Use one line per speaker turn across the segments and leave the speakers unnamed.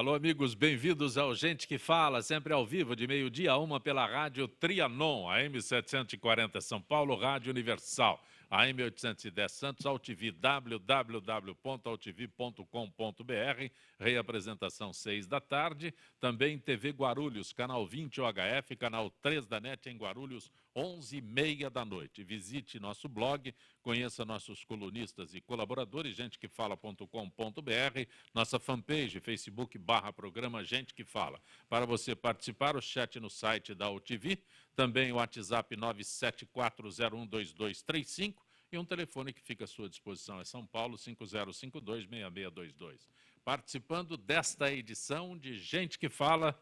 Alô, amigos, bem-vindos ao Gente que Fala, sempre ao vivo, de meio-dia a 1 pela rádio Trianon, AM 740 São Paulo, Rádio Universal, AM 810 Santos, AltV, www.altv.com.br, reapresentação 6 da tarde, também TV Guarulhos, canal 20 OHF, canal 3 da NET em Guarulhos, 11h30 da noite. Visite nosso blog, conheça nossos colunistas e colaboradores, gentequefala.com.br, nossa fanpage, Facebook/programa Gente que Fala. Para você participar, o chat no site da UTV, também o WhatsApp 974012235 e um telefone que fica à sua disposição é São Paulo 5052-6622. Participando desta edição de Gente que Fala,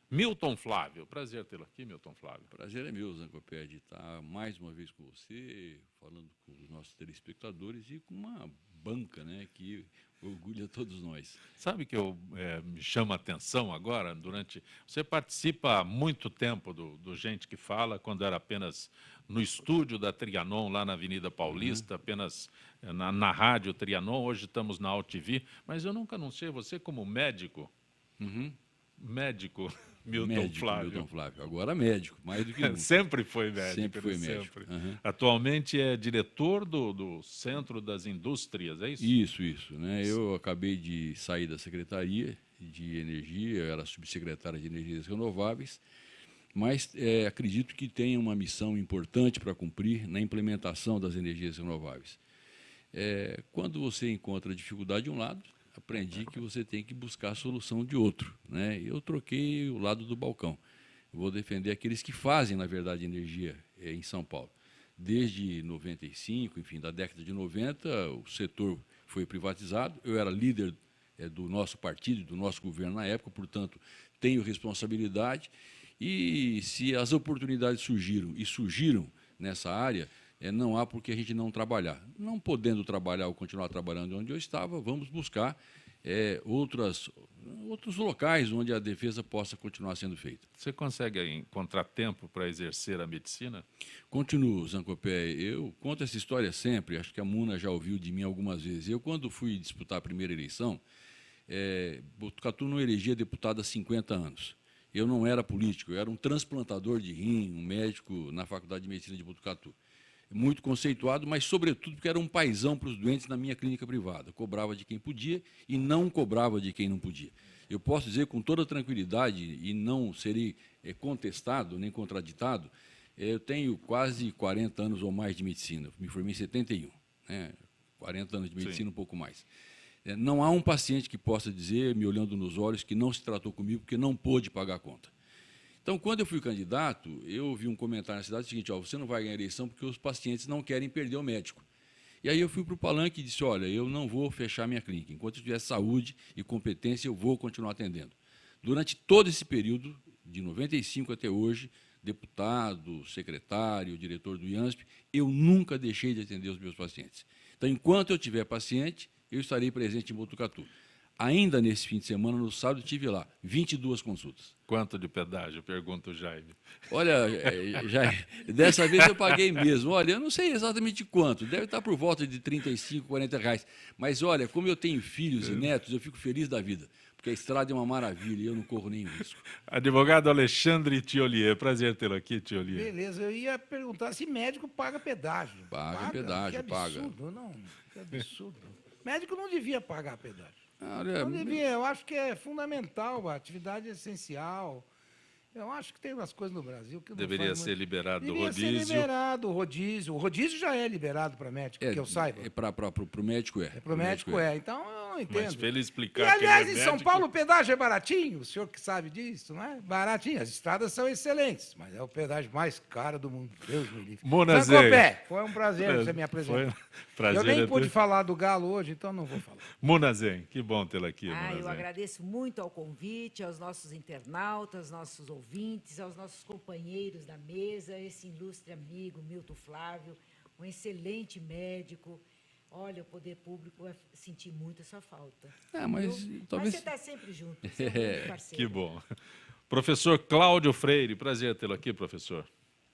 Milton Flávio. Prazer tê-lo aqui, Milton Flávio.
Prazer é meu, Zancopé, de estar mais uma vez com você, falando com os nossos telespectadores e com uma banca, né, que orgulha todos nós.
Sabe que me chama a atenção agora, você participa há muito tempo do Gente que Fala, quando era apenas no estúdio da Trianon, lá na Avenida Paulista, apenas na rádio Trianon, hoje estamos na AltV, mas eu nunca anunciei você como médico. Médico Milton Flávio.
Agora médico, mais do que nunca.
Sempre foi médico.
Sempre foi médico.
Atualmente é diretor do Centro das Indústrias, é isso?
Isso. Né? Eu acabei de sair da Secretaria de Energia, eu era subsecretário de Energias Renováveis, mas acredito que tem uma missão importante para cumprir na implementação das energias renováveis. Quando você encontra dificuldade de um lado, aprendi que você tem que buscar a solução de outro, né? Eu troquei o lado do balcão. Vou defender aqueles que fazem, na verdade, energia em São Paulo. Desde 95, enfim, da década de 90, o setor foi privatizado. Eu era líder do nosso partido, do nosso governo na época, portanto, tenho responsabilidade. E se as oportunidades surgiram nessa área, não há por que a gente não trabalhar. Não podendo trabalhar ou continuar trabalhando onde eu estava, vamos buscar outros locais onde a defesa possa continuar sendo feita.
Você consegue encontrar tempo para exercer a medicina?
Continuo, Zancopé. Eu conto essa história sempre, acho que a Muna já ouviu de mim algumas vezes. Eu, quando fui disputar a primeira eleição, Botucatu não elegia deputado há 50 anos. Eu não era político, eu era um transplantador de rim, um médico na Faculdade de Medicina de Botucatu. Muito conceituado, mas, sobretudo, porque era um paizão para os doentes na minha clínica privada. Cobrava de quem podia e não cobrava de quem não podia. Eu posso dizer com toda tranquilidade, e não serei contestado nem contraditado, eu tenho quase 40 anos ou mais de medicina. Me formei em 71, né? 40 anos de medicina, um pouco mais. Não há um paciente que possa dizer, me olhando nos olhos, que não se tratou comigo porque não pôde pagar a conta. Então, quando eu fui candidato, eu ouvi um comentário na cidade seguinte: você não vai ganhar a eleição porque os pacientes não querem perder o médico. E aí eu fui para o palanque e disse: olha, eu não vou fechar minha clínica. Enquanto eu tiver saúde e competência, eu vou continuar atendendo. Durante todo esse período, de 95 até hoje, deputado, secretário, diretor do IANSP, eu nunca deixei de atender os meus pacientes. Então, enquanto eu tiver paciente, eu estarei presente em Botucatu. Ainda nesse fim de semana, no sábado, tive lá 22 consultas.
Quanto de pedágio? Pergunta o Jaime.
Olha, dessa vez eu paguei mesmo. Olha, eu não sei exatamente quanto, deve estar por volta de R$35, R$40. Mas, olha, como eu tenho filhos e netos, eu fico feliz da vida, porque a estrada é uma maravilha e eu não corro nenhum risco.
Advogado Alexandre Thiolier, prazer tê-lo aqui, Thiolier.
Beleza, eu ia perguntar se médico paga pedágio.
Paga pedágio,
que absurdo, não, que absurdo. Médico não devia pagar pedágio.
Olha,
Não devia, eu acho que é fundamental, a atividade é essencial. Eu acho que tem umas coisas no Brasil que não
deveria ser liberado do rodízio.
Deveria ser liberado o rodízio. O rodízio já é liberado para médico, que eu saiba.
Para o médico é.
Para o médico é. Então, eu não entendo.
Mas para ele explicar
e, aliás,
que ele
em
é
São
médico...
Paulo o pedágio é baratinho, o senhor que sabe disso, não é? Baratinho. As estradas são excelentes, mas é o pedágio mais caro do mundo. Deus me livre.
Munazem.
Foi um prazer você me apresentar.
Prazer
eu nem pude falar do Galo hoje, então não vou falar.
Munazem, que bom tê-la aqui, Munazem.
Eu agradeço muito ao convite, aos nossos internautas, nossos ouvintes, aos nossos companheiros da mesa, esse ilustre amigo, Milton Flávio, um excelente médico. Olha, o poder público vai sentir muito a sua falta.
Mas
você está sempre junto, você é um parceiro.
Que bom. Professor Cláudio Freire, prazer tê-lo aqui, professor.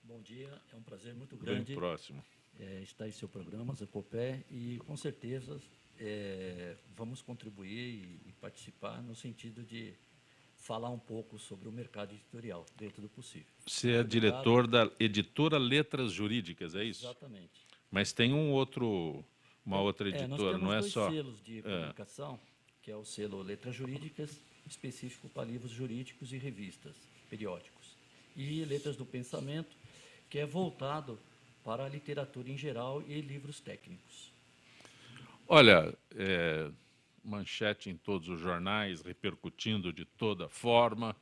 Bom dia, é um prazer muito grande.
Bem próximo.
Estar em seu programa, Zancopé, e com certeza vamos contribuir e participar no sentido de falar um pouco sobre o mercado editorial, dentro do possível.
Você é diretor da editora Letras Jurídicas, é isso?
Exatamente.
Mas tem uma outra editora,
nós temos
não é
dois
só...
selos de publicação, que é o selo Letras Jurídicas, específico para livros jurídicos e revistas, periódicos. E Letras do Pensamento, que é voltado para a literatura em geral e livros técnicos.
Olha, manchete em todos os jornais, repercutindo de toda forma.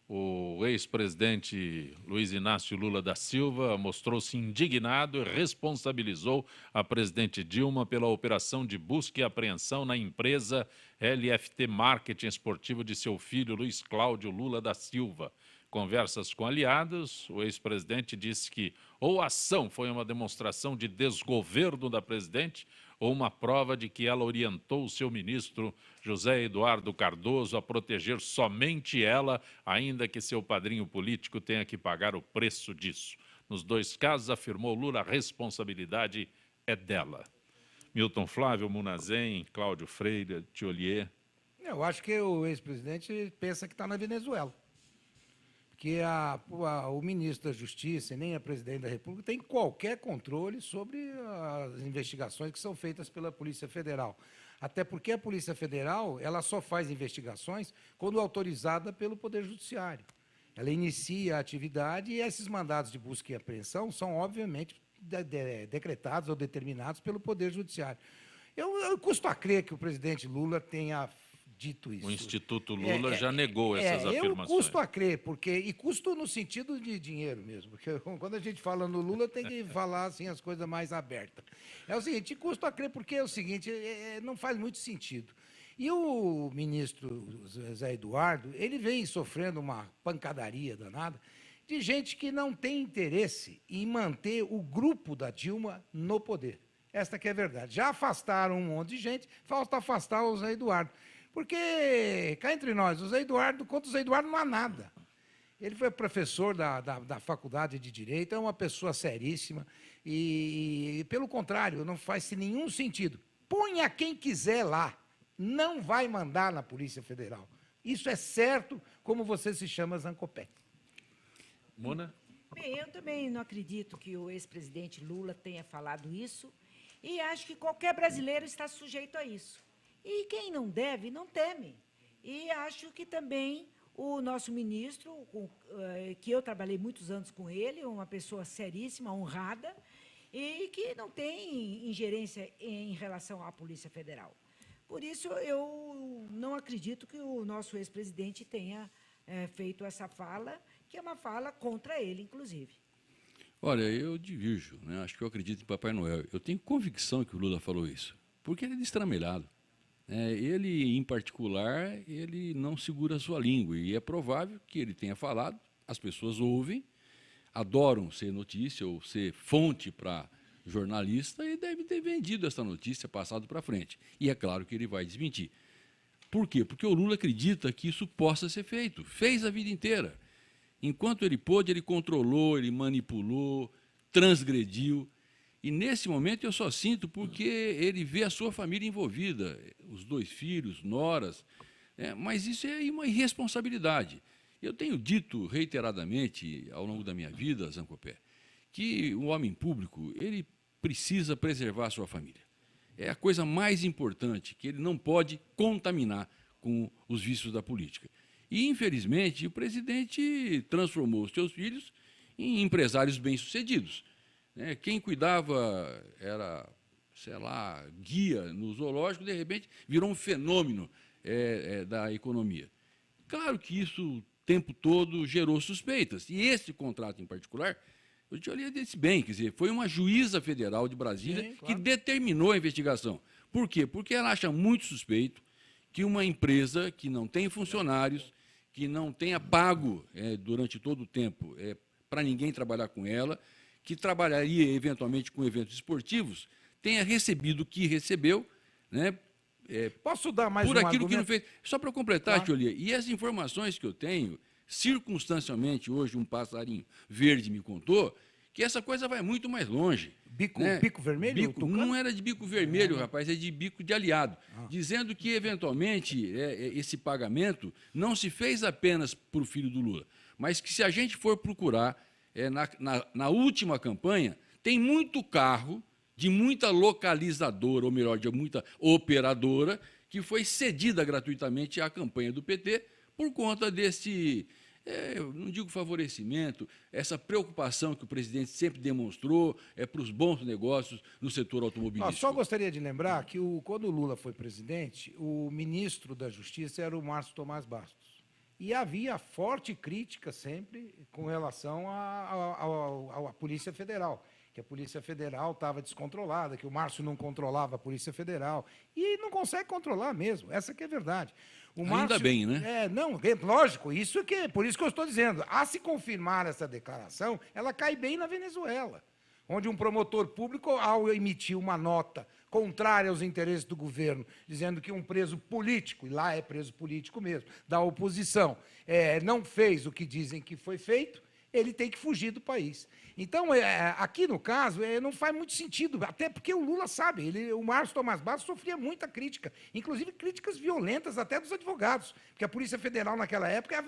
O ex-presidente Luiz Inácio Lula da Silva mostrou-se indignado e responsabilizou a presidente Dilma pela operação de busca e apreensão na empresa LFT Marketing Esportivo de seu filho Luiz Cláudio Lula da Silva. Conversas com aliados, o ex-presidente disse que ou a ação foi uma demonstração de desgoverno da presidente ou uma prova de que ela orientou o seu ministro José Eduardo Cardoso a proteger somente ela, ainda que seu padrinho político tenha que pagar o preço disso. Nos dois casos, afirmou Lula, a responsabilidade é dela. Milton Flávio, Munazem, Cláudio Freire, Tiolier.
Eu acho que o ex-presidente pensa que está na Venezuela. Porque o ministro da Justiça e nem a presidente da República tem qualquer controle sobre as investigações que são feitas pela Polícia Federal. Até porque a Polícia Federal ela só faz investigações quando autorizada pelo Poder Judiciário. Ela inicia a atividade e esses mandados de busca e apreensão são, obviamente, decretados ou determinados pelo Poder Judiciário. Eu custo a crer que o presidente Lula tenha dito isso.
O Instituto Lula já negou essas afirmações.
Eu custo a crer, e custo no sentido de dinheiro mesmo, porque quando a gente fala no Lula tem que falar assim, as coisas mais abertas. É o seguinte, custo a crer porque é o seguinte, não faz muito sentido. E o ministro Zé Eduardo, ele vem sofrendo uma pancadaria danada de gente que não tem interesse em manter o grupo da Dilma no poder. Esta que é a verdade. Já afastaram um monte de gente, falta afastar o Zé Eduardo. Porque, cá entre nós, contra o Zé Eduardo não há nada. Ele foi professor da Faculdade de Direito, é uma pessoa seríssima e, pelo contrário, não faz nenhum sentido. Ponha quem quiser lá, não vai mandar na Polícia Federal. Isso é certo, como você se chama, Zancopé.
Mona?
Bem, eu também não acredito que o ex-presidente Lula tenha falado isso e acho que qualquer brasileiro está sujeito a isso. E quem não deve, não teme. E acho que também o nosso ministro, que eu trabalhei muitos anos com ele, uma pessoa seríssima, honrada, e que não tem ingerência em relação à Polícia Federal. Por isso, eu não acredito que o nosso ex-presidente tenha feito essa fala, que é uma fala contra ele, inclusive.
Olha, eu divirjo, né? Acho que eu acredito em Papai Noel. Eu tenho convicção que o Lula falou isso, porque ele é destramelhado. Ele, em particular, ele não segura a sua língua, e é provável que ele tenha falado, as pessoas ouvem, adoram ser notícia ou ser fonte para jornalista e deve ter vendido essa notícia, passado para frente. E é claro que ele vai desmentir. Por quê? Porque o Lula acredita que isso possa ser feito. Fez a vida inteira. Enquanto ele pôde, ele controlou, ele manipulou, transgrediu. E, nesse momento, eu só sinto porque ele vê a sua família envolvida, os 2 filhos, noras, mas isso é uma irresponsabilidade. Eu tenho dito reiteradamente, ao longo da minha vida, Zancopé, que o homem público ele precisa preservar a sua família. É a coisa mais importante, que ele não pode contaminar com os vícios da política. E, infelizmente, o presidente transformou os seus filhos em empresários bem-sucedidos. Quem cuidava era, sei lá, guia no zoológico, de repente virou um fenômeno da economia. Claro que isso, o tempo todo, gerou suspeitas. E esse contrato em particular, eu te olhei desse bem, quer dizer, foi uma juíza federal de Brasília. Sim, claro, que determinou a investigação. Por quê? Porque ela acha muito suspeito que uma empresa que não tem funcionários, que não tenha pago durante todo o tempo para ninguém trabalhar com ela, que trabalharia eventualmente com eventos esportivos, tenha recebido o que recebeu, né?
Posso dar mais
por
um
aquilo
argumento?
Que não fez. Só para completar,
Claro.
Tiolia, e as informações que eu tenho, circunstancialmente, hoje um passarinho verde me contou, que essa coisa vai muito mais longe.
Bico vermelho?
Bico, não era de bico vermelho, rapaz, é de bico de aliado. Dizendo que, eventualmente, esse pagamento não se fez apenas para o filho do Lula, mas que, se a gente for procurar na última campanha, tem muito carro de muita localizadora, ou melhor, de muita operadora, que foi cedida gratuitamente à campanha do PT por conta desse, eu não digo favorecimento, essa preocupação que o presidente sempre demonstrou para os bons negócios no setor automobilístico.
Só gostaria de lembrar que, quando o Lula foi presidente, o ministro da Justiça era o Márcio Tomás Bastos. E havia forte crítica sempre com relação à Polícia Federal, que a Polícia Federal estava descontrolada, que o Márcio não controlava a Polícia Federal. E não consegue controlar mesmo, essa que é a verdade.
Ainda bem, né?
Lógico, por isso que eu estou dizendo. A se confirmar essa declaração, ela cai bem na Venezuela, onde um promotor público, ao emitir uma nota contrária aos interesses do governo, dizendo que um preso político, e lá é preso político mesmo, da oposição, não fez o que dizem que foi feito, ele tem que fugir do país. Então, aqui no caso, não faz muito sentido, até porque o Lula sabe, o Márcio Tomás Bastos sofria muita crítica, inclusive críticas violentas até dos advogados, porque a Polícia Federal, naquela época,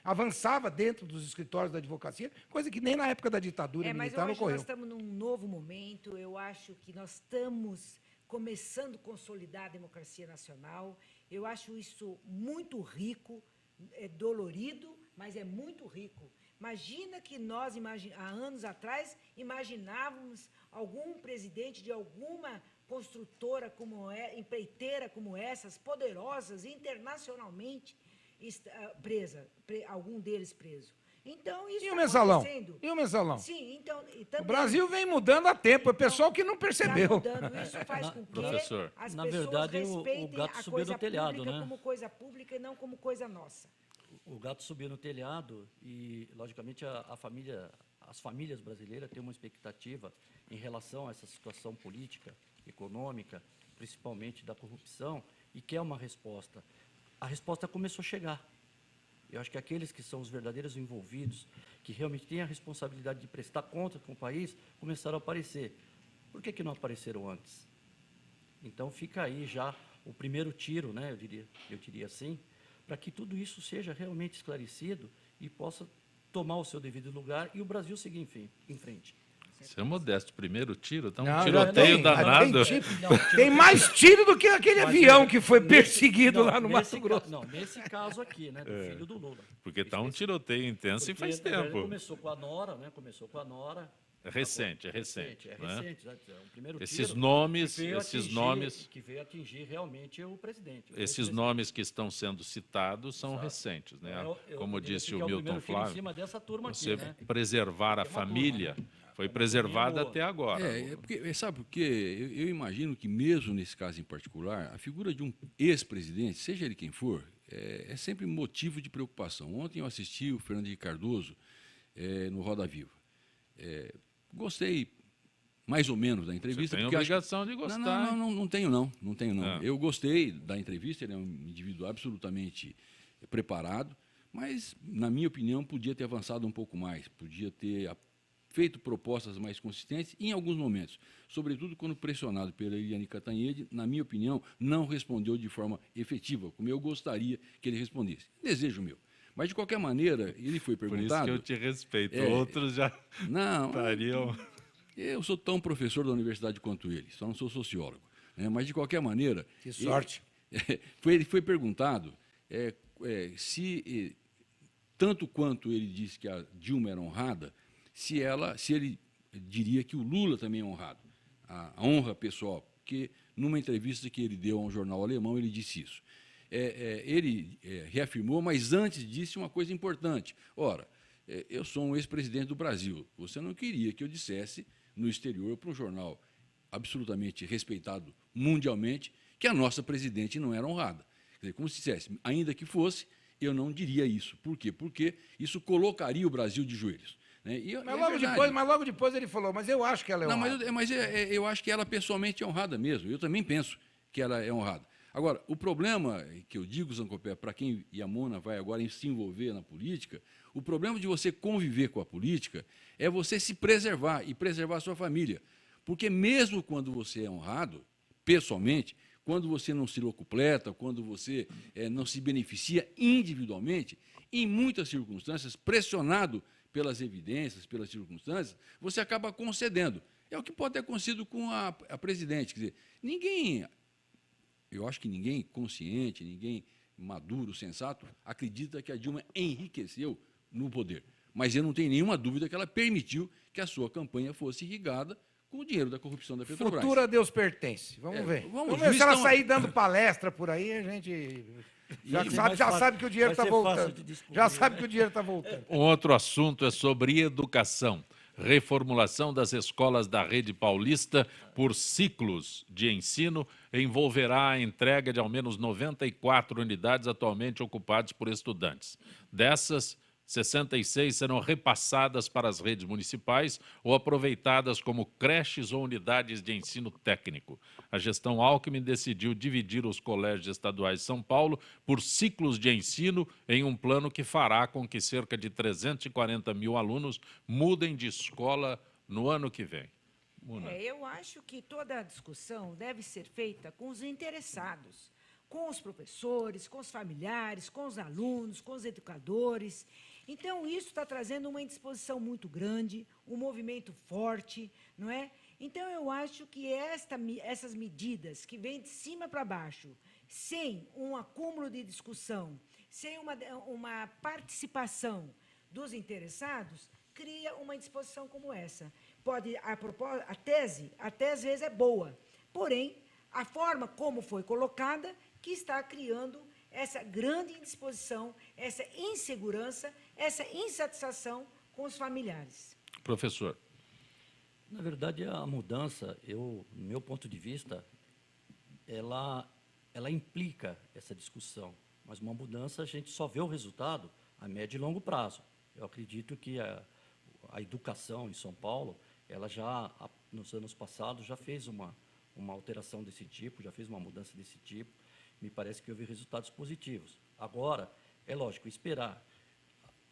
avançava dentro dos escritórios da advocacia, coisa que nem na época da ditadura militar não ocorreu.
Nós estamos num novo momento, eu acho que nós estamos começando a consolidar a democracia nacional, eu acho isso muito rico, é dolorido, mas é muito rico. Imagina que nós, há anos atrás, imaginávamos algum presidente de alguma construtora empreiteira como essas, poderosas, internacionalmente, algum deles preso. Então, isso está acontecendo.
E o mensalão?
Sim, então... Também,
o Brasil vem mudando há tempo, é pessoal que não percebeu.
Está mudando, isso faz com que
Professor,
as
na
pessoas
verdade,
respeitem
o gato
a
subiu
coisa
no telhado,
pública
né?
como coisa pública e não como coisa nossa.
O gato subiu no telhado e, logicamente, as famílias brasileiras têm uma expectativa em relação a essa situação política, econômica, principalmente da corrupção, e quer uma resposta. A resposta começou a chegar. Eu acho que aqueles que são os verdadeiros envolvidos, que realmente têm a responsabilidade de prestar conta com o país, começaram a aparecer. Por que não apareceram antes? Então, fica aí já o primeiro tiro, né, eu diria assim, para que tudo isso seja realmente esclarecido e possa tomar o seu devido lugar e o Brasil seguir em frente.
Seu Modesto, primeiro tiro, está um
Não,
tiroteio danado.
Tem mais tiro do que aquele avião que foi perseguido lá no Mato Grosso.
Não, nesse caso aqui, né, do filho do Lula.
Porque está um tiroteio intenso e faz
na verdade,
tempo.
Começou com a Nora, né?
É recente.
É
Né?
recente, é um primeiro
Esses
tiro
nomes,
que veio atingir realmente o presidente.
esses nomes que estão sendo citados são recentes, né? Como disse o Milton Flávio,
em cima dessa turma
você
aqui, né?
preservar a família foi preservada até agora.
Porque, sabe por quê? Eu imagino que, mesmo nesse caso em particular, a figura de um ex-presidente, seja ele quem for, é sempre motivo de preocupação. Ontem eu assisti o Fernando Henrique Cardoso no Roda Viva. Gostei mais ou menos da entrevista.
Você tem obrigação de gostar.
Não tenho não. Eu gostei da entrevista, ele é um indivíduo absolutamente preparado, mas, na minha opinião, podia ter avançado um pouco mais, podia ter feito propostas mais consistentes em alguns momentos, sobretudo quando pressionado pela Eliane Cantanhede, na minha opinião, não respondeu de forma efetiva, como eu gostaria que ele respondesse. Desejo meu. Mas, de qualquer maneira, ele foi perguntado...
Por isso que eu te respeito. Outros já estariam...
Eu sou tão professor da universidade quanto ele, só não sou sociólogo. Né? Mas, de qualquer maneira...
Que sorte!
Ele foi perguntado se, tanto quanto ele disse que a Dilma era honrada, se ele diria que o Lula também é honrado, a honra pessoal, porque numa entrevista que ele deu a um jornal alemão, ele disse isso. Ele reafirmou, mas antes disse uma coisa importante. Ora, eu sou um ex-presidente do Brasil, você não queria que eu dissesse no exterior para um jornal absolutamente respeitado mundialmente que a nossa presidente não era honrada. Quer dizer, como se dissesse, ainda que fosse, eu não diria isso. Por quê? Porque isso colocaria o Brasil de joelhos.
Mas logo depois ele falou, mas eu acho que ela é honrada.
Mas eu acho que ela pessoalmente é honrada mesmo. Eu também penso que ela é honrada. Agora, o problema que eu digo, Zancopé, para quem e a Mona vai agora se envolver na política, o problema de você conviver com a política é você se preservar e preservar a sua família. Porque mesmo quando você é honrado, pessoalmente, quando você não se locupleta, quando você não se beneficia individualmente, em muitas circunstâncias, pressionado pelas evidências, pelas circunstâncias, você acaba concedendo. É o que pode ter acontecido com a presidente. Quer dizer, eu acho que ninguém consciente, ninguém maduro, sensato, acredita que a Dilma enriqueceu no poder. Mas eu não tenho nenhuma dúvida que ela permitiu que a sua campanha fosse irrigada com o dinheiro da corrupção da Petrobras.
Futura Deus pertence. Vamos ver.
Vamos
ver se ela
então-
sair dando palestra por aí, a gente já sabe que o dinheiro está voltando. Já sabe que o dinheiro está voltando.
Um outro assunto é sobre educação. Reformulação das escolas da rede paulista por ciclos de ensino envolverá a entrega de ao menos 94 unidades atualmente ocupadas por estudantes. Dessas, 66 serão repassadas para as redes municipais ou aproveitadas como creches ou unidades de ensino técnico. A gestão Alckmin decidiu dividir os colégios estaduais de São Paulo por ciclos de ensino em um plano que fará com que cerca de 340 mil alunos mudem de escola no ano que vem. Muna.
Eu acho que toda a discussão deve ser feita com os interessados, com os professores, com os familiares, com os alunos, com os educadores. Então, isso está trazendo uma indisposição muito grande, um movimento forte, não é? Então, eu acho que essas medidas que vêm de cima para baixo, sem um acúmulo de discussão, sem uma participação dos interessados, cria uma indisposição como essa. A tese às vezes é boa, porém, a forma como foi colocada que está criando essa grande indisposição, essa insegurança, essa insatisfação com os familiares.
Professor.
Na verdade, a mudança, no meu ponto de vista, ela implica essa discussão, mas uma mudança a gente só vê o resultado a médio e longo prazo. Eu acredito que a educação em São Paulo, ela já, nos anos passados, já fez uma alteração desse tipo, já fez uma mudança desse tipo. Me parece que houve resultados positivos. Agora, é lógico, esperar.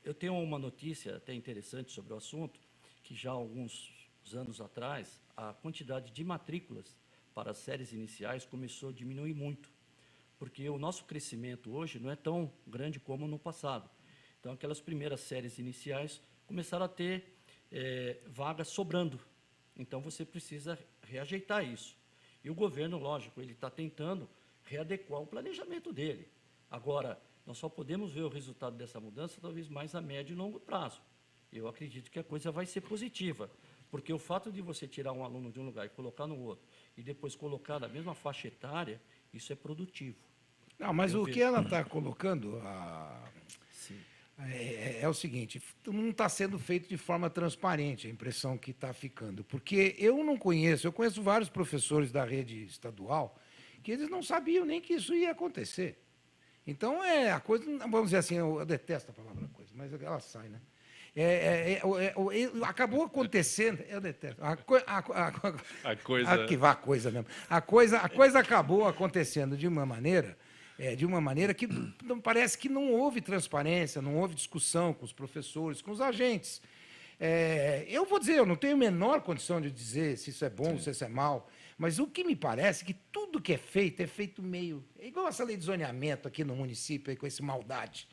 Eu tenho uma notícia até interessante sobre o assunto, que já há alguns anos atrás, a quantidade de matrículas para as séries iniciais começou a diminuir muito, porque o nosso crescimento hoje não é tão grande como no passado. Então, aquelas primeiras séries iniciais começaram a ter vagas sobrando. Então, você precisa reajeitar isso. E o governo, lógico, ele está tentando readequar o planejamento dele. Agora, nós só podemos ver o resultado dessa mudança talvez mais a médio e longo prazo. Eu acredito que a coisa vai ser positiva, porque o fato de você tirar um aluno de um lugar e colocar no outro, e depois colocar na mesma faixa etária, isso é produtivo.
Não, mas o que ela está colocando
Sim.
é o seguinte, não está sendo feito de forma transparente, a impressão que está ficando. Porque eu conheço vários professores da rede estadual que eles não sabiam nem que isso ia acontecer. Então, a coisa, vamos dizer assim, eu detesto a palavra coisa, mas ela sai, né? Acabou acontecendo, eu detesto. Que vá a coisa mesmo. A coisa acabou acontecendo de uma maneira que parece que não houve transparência, não houve discussão com os professores, com os agentes. Eu vou dizer, eu não tenho a menor condição de dizer se isso é bom, se isso é mal, mas o que me parece é que tudo que é feito meio... É igual essa lei de zoneamento aqui no município, aí, com esse maldade.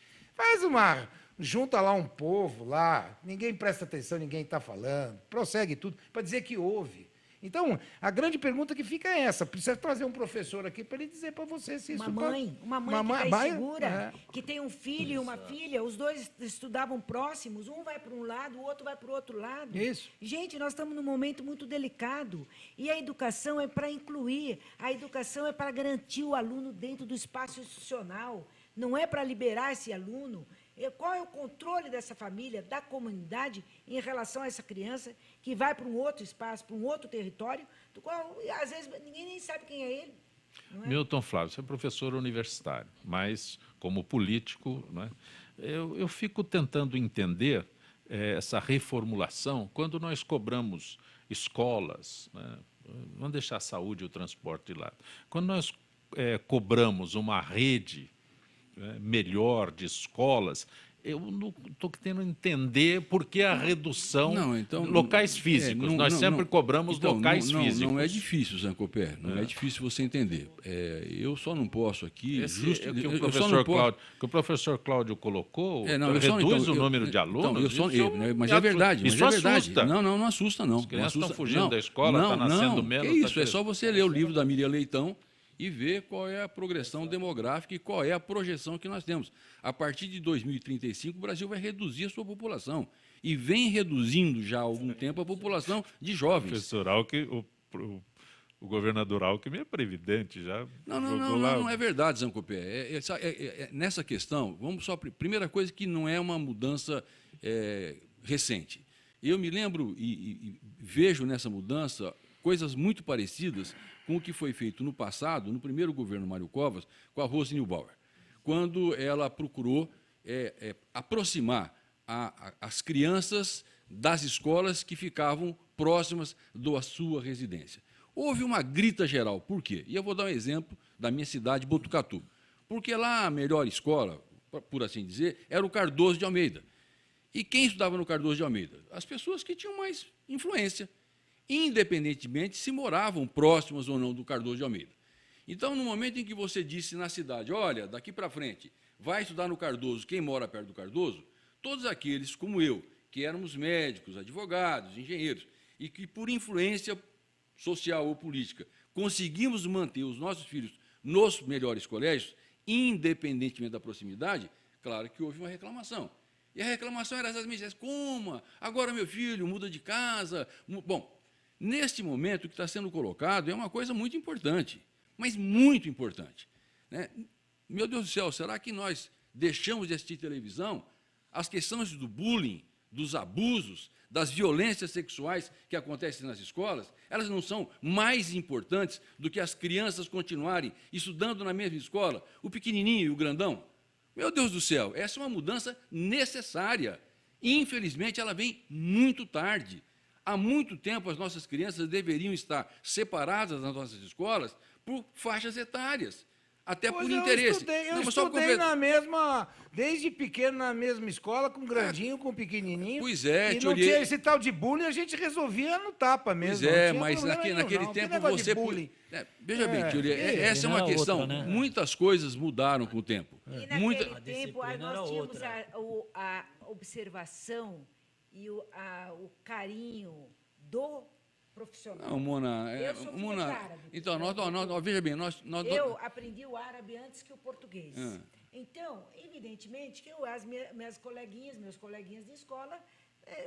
Junta lá um povo, lá, ninguém presta atenção, ninguém está falando, prossegue tudo, para dizer que houve. Então, a grande pergunta que fica é essa, precisa trazer um professor aqui para ele dizer para você se isso...
Uma mãe que está insegura, que tem um filho e uma filha, os dois estudavam próximos, um vai para um lado, o outro vai para o outro lado.
Isso.
Gente, nós estamos num momento muito delicado, e a educação é para incluir, a educação é para garantir o aluno dentro do espaço institucional, não é para liberar esse aluno. Qual é o controle dessa família, da comunidade, em relação a essa criança que vai para um outro espaço, para um outro território, do qual, às vezes, ninguém nem sabe quem é ele. Não é?
Milton Flávio, você é professor universitário, mas, como político, não é? Eu fico tentando entender essa reformulação quando nós cobramos escolas, né? Vamos deixar a saúde e o transporte de lado. Quando nós cobramos uma rede melhor de escolas, eu não estou tentando entender por que a redução locais físicos. Nós sempre cobramos locais físicos.
Não é difícil, Zancopé, não é difícil você entender. Eu só não posso aqui...
que o professor Cláudio colocou, reduz o número de alunos?
Mas é verdade.
Isso assusta.
Não assusta, não.
As crianças estão fugindo da escola, está nascendo menos.
É isso, é só você ler o livro da Miriam Leitão e ver qual é a progressão demográfica e qual é a projeção que nós temos. A partir de 2035, o Brasil vai reduzir a sua população. E vem reduzindo já há algum tempo a população de jovens.
Professor Alckmin, o governador Alckmin é previdente já.
Não é verdade, Zancopé. Nessa questão, vamos só... Primeira coisa que não é uma mudança recente. Eu me lembro e vejo nessa mudança coisas muito parecidas com o que foi feito no passado, no primeiro governo Mário Covas, com a Rose Neubauer, quando ela procurou aproximar as crianças das escolas que ficavam próximas da sua residência. Houve uma grita geral. Por quê? E eu vou dar um exemplo da minha cidade, Botucatu. Porque lá a melhor escola, por assim dizer, era o Cardoso de Almeida. E quem estudava no Cardoso de Almeida? As pessoas que tinham mais influência, independentemente se moravam próximas ou não do Cardoso de Almeida. Então, no momento em que você disse na cidade, olha, daqui para frente, vai estudar no Cardoso quem mora perto do Cardoso, todos aqueles, como eu, que éramos médicos, advogados, engenheiros, e que, por influência social ou política, conseguimos manter os nossos filhos nos melhores colégios, independentemente da proximidade, claro que houve uma reclamação. E a reclamação era exatamente: como? Agora meu filho muda de casa. Bom, neste momento, o que está sendo colocado é uma coisa muito importante, mas muito importante, né? Meu Deus do céu, será que nós deixamos de assistir televisão? As questões do bullying, dos abusos, das violências sexuais que acontecem nas escolas, elas não são mais importantes do que as crianças continuarem estudando na mesma escola, o pequenininho e o grandão? Meu Deus do céu, essa é uma mudança necessária. Infelizmente, ela vem muito tarde. Há muito tempo, as nossas crianças deveriam estar separadas nas nossas escolas por faixas etárias, até por interesse.
Eu estudei na mesma, desde pequeno na mesma escola, com grandinho, com pequenininho.
Pois é,
e não tinha esse tal de bullying, a gente resolvia no tapa mesmo.
Pois é, mas naquele tempo você... Veja bem, Tioria, essa é uma questão. Outra, né? Muitas coisas mudaram com o tempo.
E naquele tempo, nós tínhamos a observação e o carinho do profissional.
Não, Mona...
Eu sou filha de árabe.
Então, veja bem,
eu aprendi o árabe antes que o português. Então, evidentemente, que minhas coleguinhas, meus coleguinhas de escola,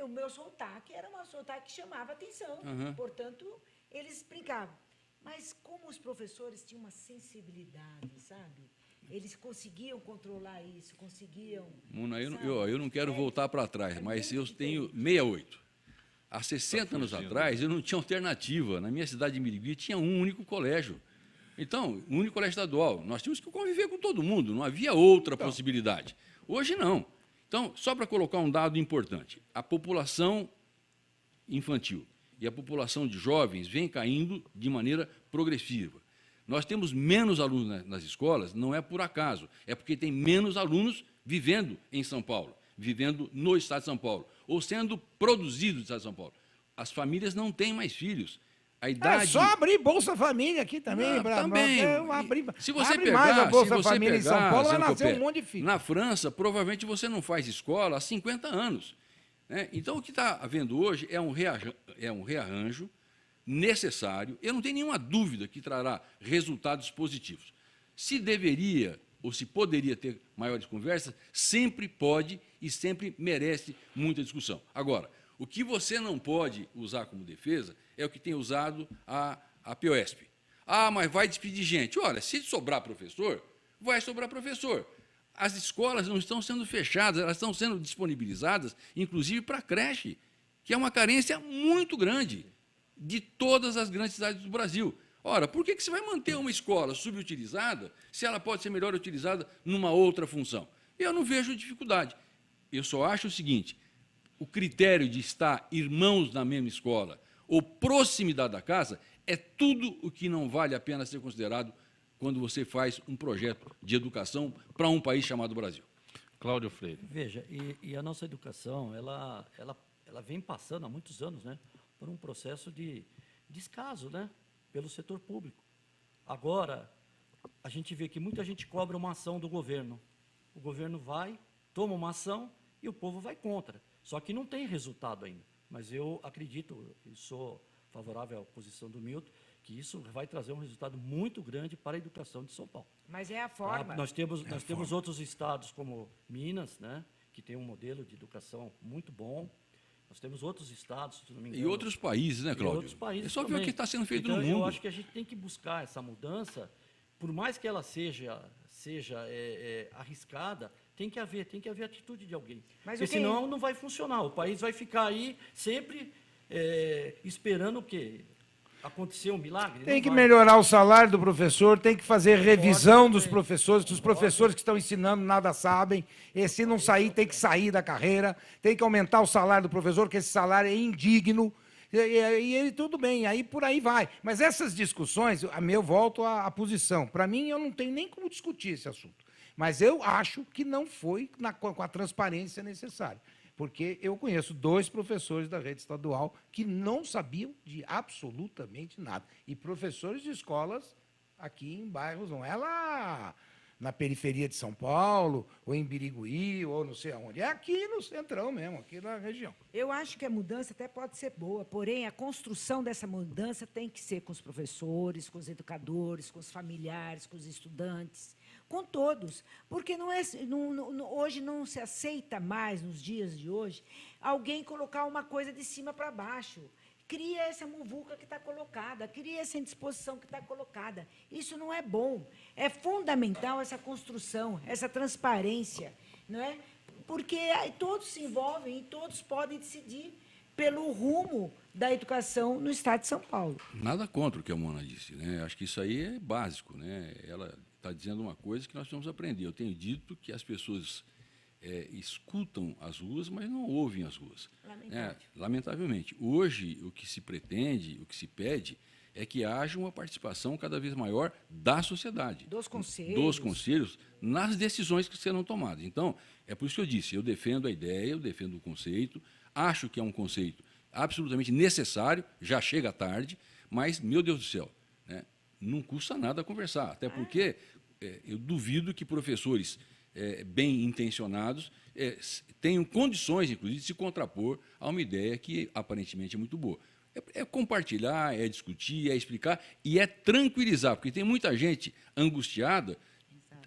o meu sotaque era um sotaque que chamava atenção. Portanto, eles brincavam. Mas como os professores tinham uma sensibilidade, sabe? Eles conseguiam controlar isso, conseguiam...
Mona, eu não quero voltar para trás, mas eu tenho 68. Há 60 anos atrás, eu não tinha alternativa. Na minha cidade de Miribiri tinha um único colégio. Então, um único colégio estadual. Nós tínhamos que conviver com todo mundo, não havia outra possibilidade. Hoje, não. Então, só para colocar um dado importante, a população infantil e a população de jovens vem caindo de maneira progressiva. Nós temos menos alunos nas escolas, não é por acaso, é porque tem menos alunos vivendo em São Paulo, vivendo no Estado de São Paulo, ou sendo produzidos no Estado de São Paulo. As famílias não têm mais filhos. A idade...
É só abrir Bolsa Família aqui também.
Também. Se você
abre
pegar,
mais a Bolsa
se você
Família
pegar,
em São Paulo, vai nascer
Zancopé,
um monte de filho.
Na França, provavelmente você não faz escola há 50 anos. Né? Então, o que está havendo hoje é um rearranjo necessário. Eu não tenho nenhuma dúvida que trará resultados positivos. Se deveria ou se poderia ter maiores conversas, sempre pode e sempre merece muita discussão. Agora, o que você não pode usar como defesa é o que tem usado a POSP. Mas vai despedir gente. Olha, se sobrar professor, vai sobrar professor. As escolas não estão sendo fechadas, elas estão sendo disponibilizadas, inclusive para a creche, que é uma carência muito grande de todas as grandes cidades do Brasil. Ora, por que você vai manter uma escola subutilizada se ela pode ser melhor utilizada numa outra função? Eu não vejo dificuldade. Eu só acho o seguinte: o critério de estar irmãos na mesma escola ou proximidade da casa é tudo o que não vale a pena ser considerado quando você faz um projeto de educação para um país chamado Brasil.
Cláudio Freire.
Veja, e a nossa educação, ela vem passando há muitos anos, né, por um processo de descaso, né, pelo setor público. Agora, a gente vê que muita gente cobra uma ação do governo. O governo vai, toma uma ação e o povo vai contra. Só que não tem resultado ainda. Mas eu acredito, e sou favorável à posição do Milton, que isso vai trazer um resultado muito grande para a educação de São Paulo.
Mas é a forma.
Nós temos outros estados como Minas, né, que tem um modelo de educação muito bom. Nós temos outros estados, se não me engano.
E outros países, né, Cláudio?
E outros países
é só ver
também.
o que está sendo feito
Então,
no mundo.
Eu acho que a gente tem que buscar essa mudança, por mais que ela seja arriscada, tem que haver atitude de alguém.
Mas
porque senão não vai funcionar. O país vai ficar aí sempre esperando o quê? Acontecer um milagre?
Tem que melhorar o salário do professor, tem que fazer revisão dos professores, que os professores que estão ensinando nada sabem. E se não sair, tem que sair da carreira, tem que aumentar o salário do professor, porque esse salário é indigno. E tudo bem, aí por aí vai. Mas essas discussões, eu volto à posição. Para mim, eu não tenho nem como discutir esse assunto. Mas eu acho que não foi com a transparência necessária. Porque eu conheço 2 professores da rede estadual que não sabiam de absolutamente nada. E professores de escolas aqui em bairros, não é lá na periferia de São Paulo, ou em Birigui, ou não sei aonde. É aqui no centrão mesmo, aqui na região.
Eu acho que a mudança até pode ser boa, porém, a construção dessa mudança tem que ser com os professores, com os educadores, com os familiares, com os estudantes, com todos. Porque hoje não se aceita mais, nos dias de hoje, alguém colocar uma coisa de cima para baixo. Cria essa muvuca que está colocada, cria essa indisposição que está colocada. Isso não é bom. É fundamental essa construção, essa transparência, não é? Porque todos se envolvem e todos podem decidir pelo rumo da educação no Estado de São Paulo.
Nada contra o que a Mona disse, né? Acho que isso aí é básico, né? Ela está dizendo uma coisa que nós precisamos aprender. Eu tenho dito que as pessoas escutam as ruas, mas não ouvem as ruas. Lamentavelmente. Hoje, o que se pretende, o que se pede, é que haja uma participação cada vez maior da sociedade.
Dos conselhos.
Dos conselhos, nas decisões que serão tomadas. Então, é por isso que eu disse, eu defendo a ideia, eu defendo o conceito, acho que é um conceito absolutamente necessário, já chega tarde, mas, meu Deus do céu, né, não custa nada conversar, até porque eu duvido que professores bem intencionados tenham condições, inclusive, de se contrapor a uma ideia que aparentemente é muito boa. É compartilhar, é discutir, é explicar e é tranquilizar, porque tem muita gente angustiada,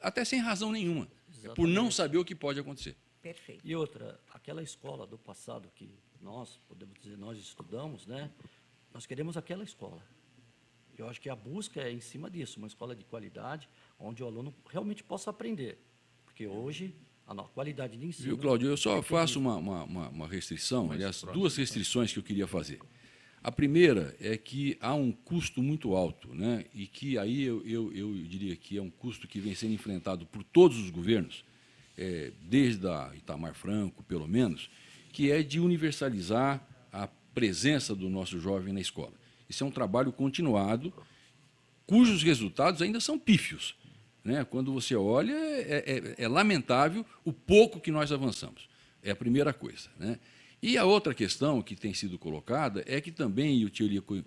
até sem razão nenhuma, por não saber o que pode acontecer.
Perfeito.
E outra, aquela escola do passado que nós, podemos dizer, nós estudamos, né? Nós queremos aquela escola. Eu acho que a busca é em cima disso, uma escola de qualidade, onde o aluno realmente possa aprender. Porque hoje a qualidade de ensino...
Viu, Cláudio, eu só faço uma restrição, aliás, 2 restrições que eu queria fazer. A primeira é que há um custo muito alto, né? E que aí eu diria que é um custo que vem sendo enfrentado por todos os governos, desde a Itamar Franco, pelo menos, que é de universalizar a presença do nosso jovem na escola. Isso é um trabalho continuado, cujos resultados ainda são pífios, né? Quando você olha, é lamentável o pouco que nós avançamos. É a primeira coisa, né? E a outra questão que tem sido colocada é que também, e o tio Lico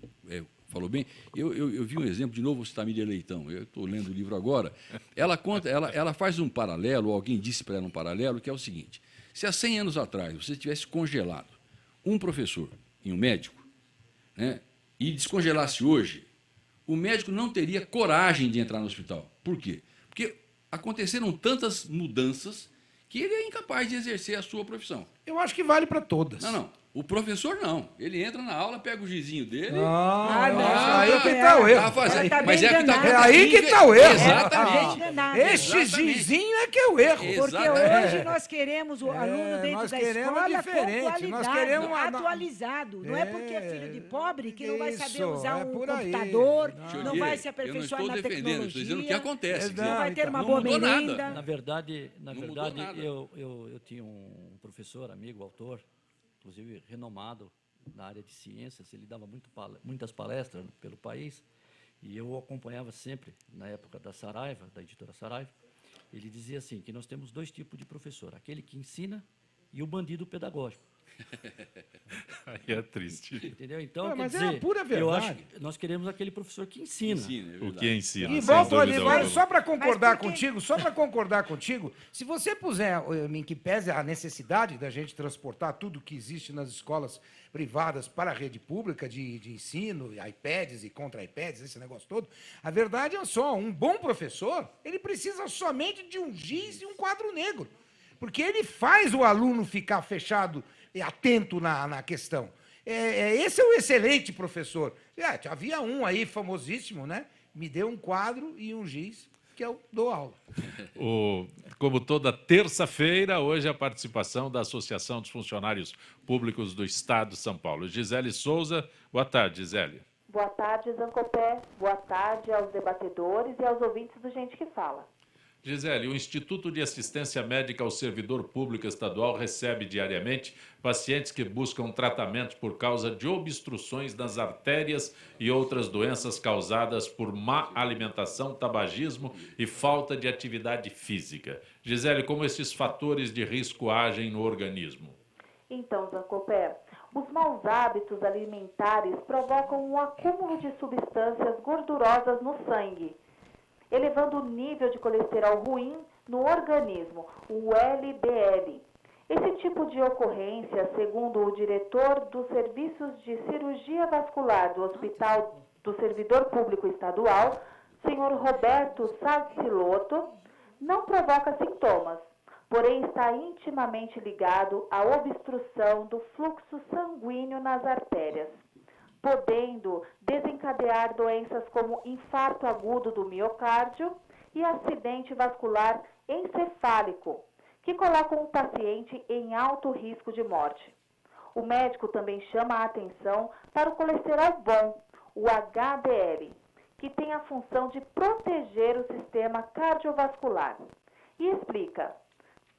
falou bem, eu vi um exemplo, de novo vou citar Miriam Leitão, eu estou lendo o livro agora, ela faz um paralelo, alguém disse para ela um paralelo, que é o seguinte: se há 100 anos atrás você tivesse congelado um professor e um médico, né, e descongelasse hoje, o médico não teria coragem de entrar no hospital. Por quê? Porque aconteceram tantas mudanças que ele é incapaz de exercer a sua profissão.
Eu acho que vale para todas.
Não. O professor não. Ele entra na aula, pega o gizinho dele...
Não,
aí
que está o erro.
Mas é que está
É aí que está o erro.
Exatamente.
Este gizinho é que é o erro.
Porque hoje nós queremos o aluno dentro
nós
da
queremos
escola
diferente,
com qualidade,
nós queremos
atualizado. Não é porque é filho de pobre que não vai saber
Isso,
usar um
por aí.
computador,
Tio
não
Diego,
vai se aperfeiçoar
eu
na
não estou defendendo,
tecnologia.
estou dizendo o que acontece.
Exato.
Não vai ter uma
Não
boa
mudou nada.
merenda.
Na verdade,
mudou nada.
eu tinha um professor, amigo, autor, inclusive renomado na área de ciências, ele dava muitas palestras pelo país, E eu acompanhava sempre, na época da Saraiva, da editora Saraiva, ele dizia assim, que nós temos 2 tipos de professor, aquele que ensina e o bandido pedagógico.
Aí é triste.
Entendeu? Então,
Ué,
quer
mas é
dizer,
a pura
eu acho
verdade.
que nós queremos aquele professor que ensina.
Ensina, é
O
verdade.
que ensina,
E
sem
volto ali,
dúvida
mas
alguma.
só para concordar
Mas por quê?
contigo, se você puser, em que pese a necessidade da gente transportar tudo que existe nas escolas privadas para a rede pública de ensino, iPads e contra-iPads, esse negócio todo, a verdade é só, um bom professor, ele precisa somente de um giz e um quadro negro, porque ele faz o aluno ficar fechado e atento na questão. Esse é o excelente professor. Havia um aí famosíssimo, né? Me deu um quadro e um giz, que eu dou aula.
Como toda terça-feira, hoje a participação da Associação dos Funcionários Públicos do Estado de São Paulo. Gisele Souza, boa tarde, Gisele.
Boa tarde, Zancopé. Boa tarde aos debatedores e aos ouvintes do Gente que Fala.
Gisele, o Instituto de Assistência Médica ao Servidor Público Estadual recebe diariamente pacientes que buscam tratamento por causa de obstruções nas artérias e outras doenças causadas por má alimentação, tabagismo e falta de atividade física. Gisele, como esses fatores de risco agem no organismo?
Então, Zancopé, os maus hábitos alimentares provocam um acúmulo de substâncias gordurosas no sangue, elevando o nível de colesterol ruim no organismo, o LDL. Esse tipo de ocorrência, segundo o diretor dos Serviços de Cirurgia Vascular do Hospital do Servidor Público Estadual, senhor Roberto Sarciloto, não provoca sintomas, porém está intimamente ligado à obstrução do fluxo sanguíneo nas artérias, podendo desencadear doenças como infarto agudo do miocárdio e acidente vascular encefálico, que colocam o paciente em alto risco de morte. O médico também chama a atenção para o colesterol bom, o HDL, que tem a função de proteger o sistema cardiovascular. E explica: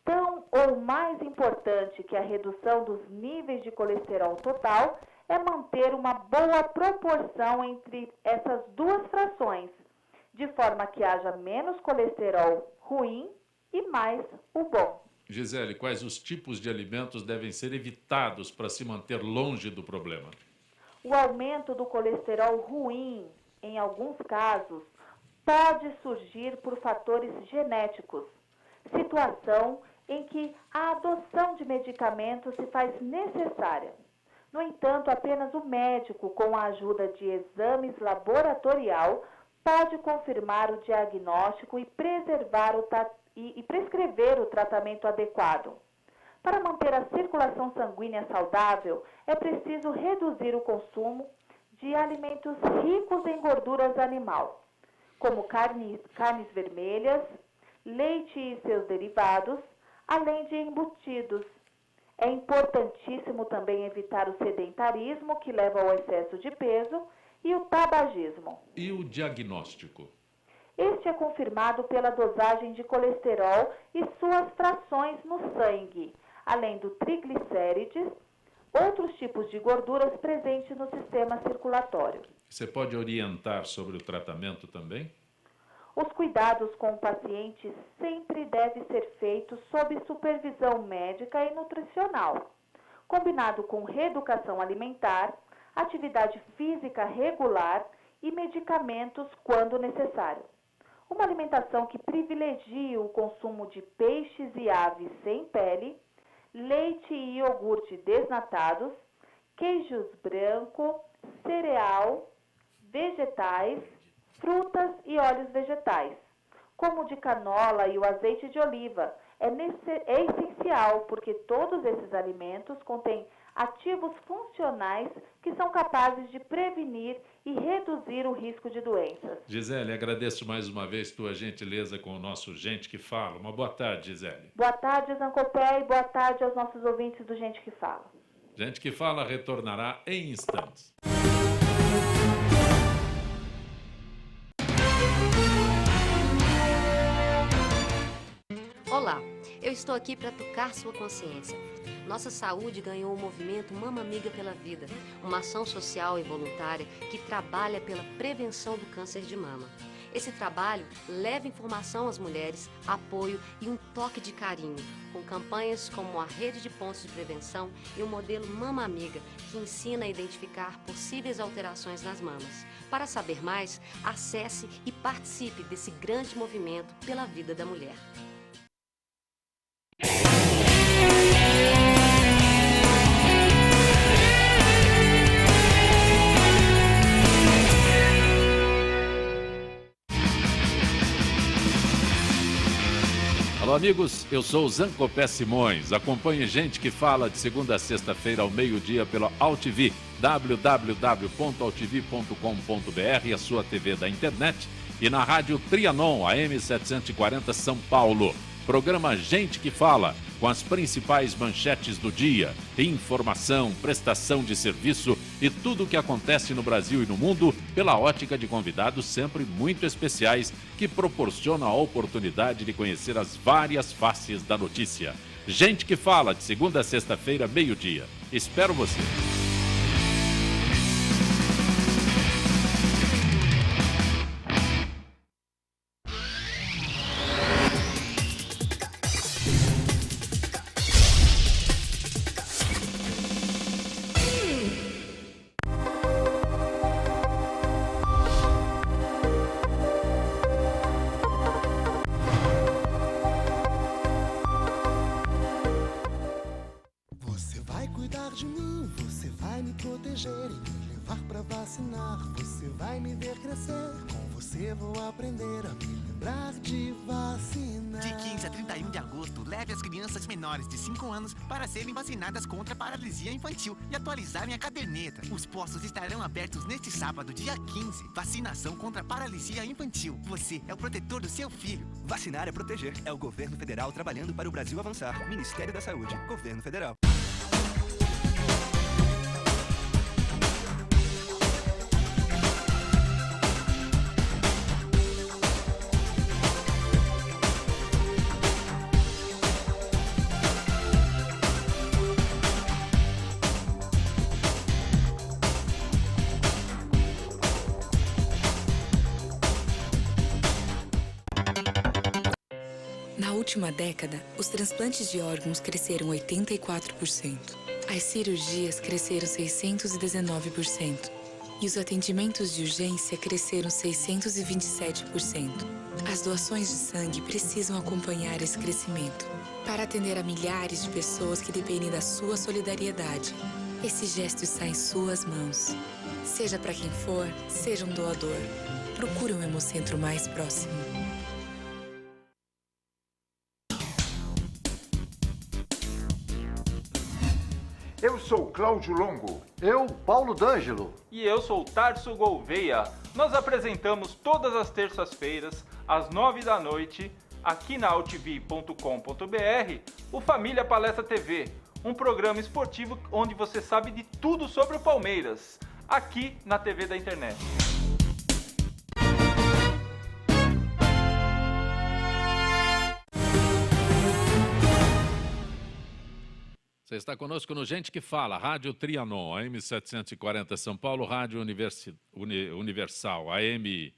tão ou mais importante que a redução dos níveis de colesterol total é manter uma boa proporção entre essas 2 frações, de forma que haja menos colesterol ruim e mais o bom.
Gisele, quais os tipos de alimentos devem ser evitados para se manter longe do problema?
O aumento do colesterol ruim, em alguns casos, pode surgir por fatores genéticos, situação em que a adoção de medicamentos se faz necessária. No entanto, apenas o médico, com a ajuda de exames laboratorial, pode confirmar o diagnóstico e prescrever o tratamento adequado. Para manter a circulação sanguínea saudável, é preciso reduzir o consumo de alimentos ricos em gorduras animal, como carnes vermelhas, leite e seus derivados, além de embutidos. É importantíssimo também evitar o sedentarismo, que leva ao excesso de peso, e o tabagismo.
E o diagnóstico?
Este é confirmado pela dosagem de colesterol e suas frações no sangue, além do triglicérides, outros tipos de gorduras presentes no sistema circulatório.
Você pode orientar sobre o tratamento também?
Os cuidados com o paciente sempre devem ser feitos sob supervisão médica e nutricional, combinado com reeducação alimentar, atividade física regular e medicamentos quando necessário. Uma alimentação que privilegie o consumo de peixes e aves sem pele, leite e iogurte desnatados, queijos branco, cereal, vegetais, frutas e óleos vegetais, como o de canola e o azeite de oliva. É essencial porque todos esses alimentos contêm ativos funcionais que são capazes de prevenir e reduzir o risco de doenças.
Gisele, agradeço mais uma vez tua gentileza com o nosso Gente que Fala. Uma boa tarde, Gisele.
Boa tarde, Zancopé, e boa tarde aos nossos ouvintes do Gente que Fala.
Gente que Fala retornará em instantes.
Olá, eu estou aqui para tocar sua consciência. nossa saúde ganhou o movimento Mama Amiga pela Vida, uma ação social e voluntária que trabalha pela prevenção do câncer de mama. Esse trabalho leva informação às mulheres, apoio e um toque de carinho, com campanhas como a Rede de Pontos de Prevenção e o modelo Mama Amiga, que ensina a identificar possíveis alterações nas mamas. Para saber mais, acesse e participe desse grande movimento pela vida da mulher.
Alô, amigos, eu sou o Zancopé Simões. Acompanhe Gente que Fala de segunda a sexta-feira ao meio-dia pela AltV, www.altv.com.br, a sua TV da internet, e na Rádio Trianon, AM 740 São Paulo. Programa Gente que Fala, com as principais manchetes do dia, informação, prestação de serviço e tudo o que acontece no Brasil e no mundo pela ótica de convidados sempre muito especiais que proporcionam a oportunidade de conhecer as várias faces da notícia. Gente que Fala, de segunda a sexta-feira, meio-dia. Espero você.
Você vai cuidar de mim, você vai me proteger e me levar pra vacinar. Você vai me ver crescer, com você vou aprender a me lembrar de vacinar.
De 15 a 31 de agosto, leve as crianças menores de 5 anos para serem vacinadas contra a paralisia infantil e atualizarem a caderneta. Os postos estarão abertos neste sábado, dia 15. Vacinação contra a paralisia infantil. Você é o protetor do seu filho.
Vacinar é proteger. É o governo federal trabalhando para o Brasil avançar. Ministério da Saúde. Governo Federal.
Na última década, os transplantes de órgãos cresceram 84%. As cirurgias cresceram 619%. E os atendimentos de urgência cresceram 627%. As doações de sangue precisam acompanhar esse crescimento para atender a milhares de pessoas que dependem da sua solidariedade. Esse gesto está em suas mãos. Seja para quem for, seja um doador. Procure um Hemocentro mais próximo.
Eu sou Cláudio Longo. Eu, Paulo D'Angelo.
E eu sou Tarso Gouveia. Nós apresentamos todas as terças-feiras, às 9 da noite, aqui na altv.com.br, o Família Palestra TV, um programa esportivo onde você sabe de tudo sobre o Palmeiras, aqui na TV da internet.
Você está conosco no Gente que Fala, Rádio Trianon, AM 740 São Paulo, Rádio Universal, AM...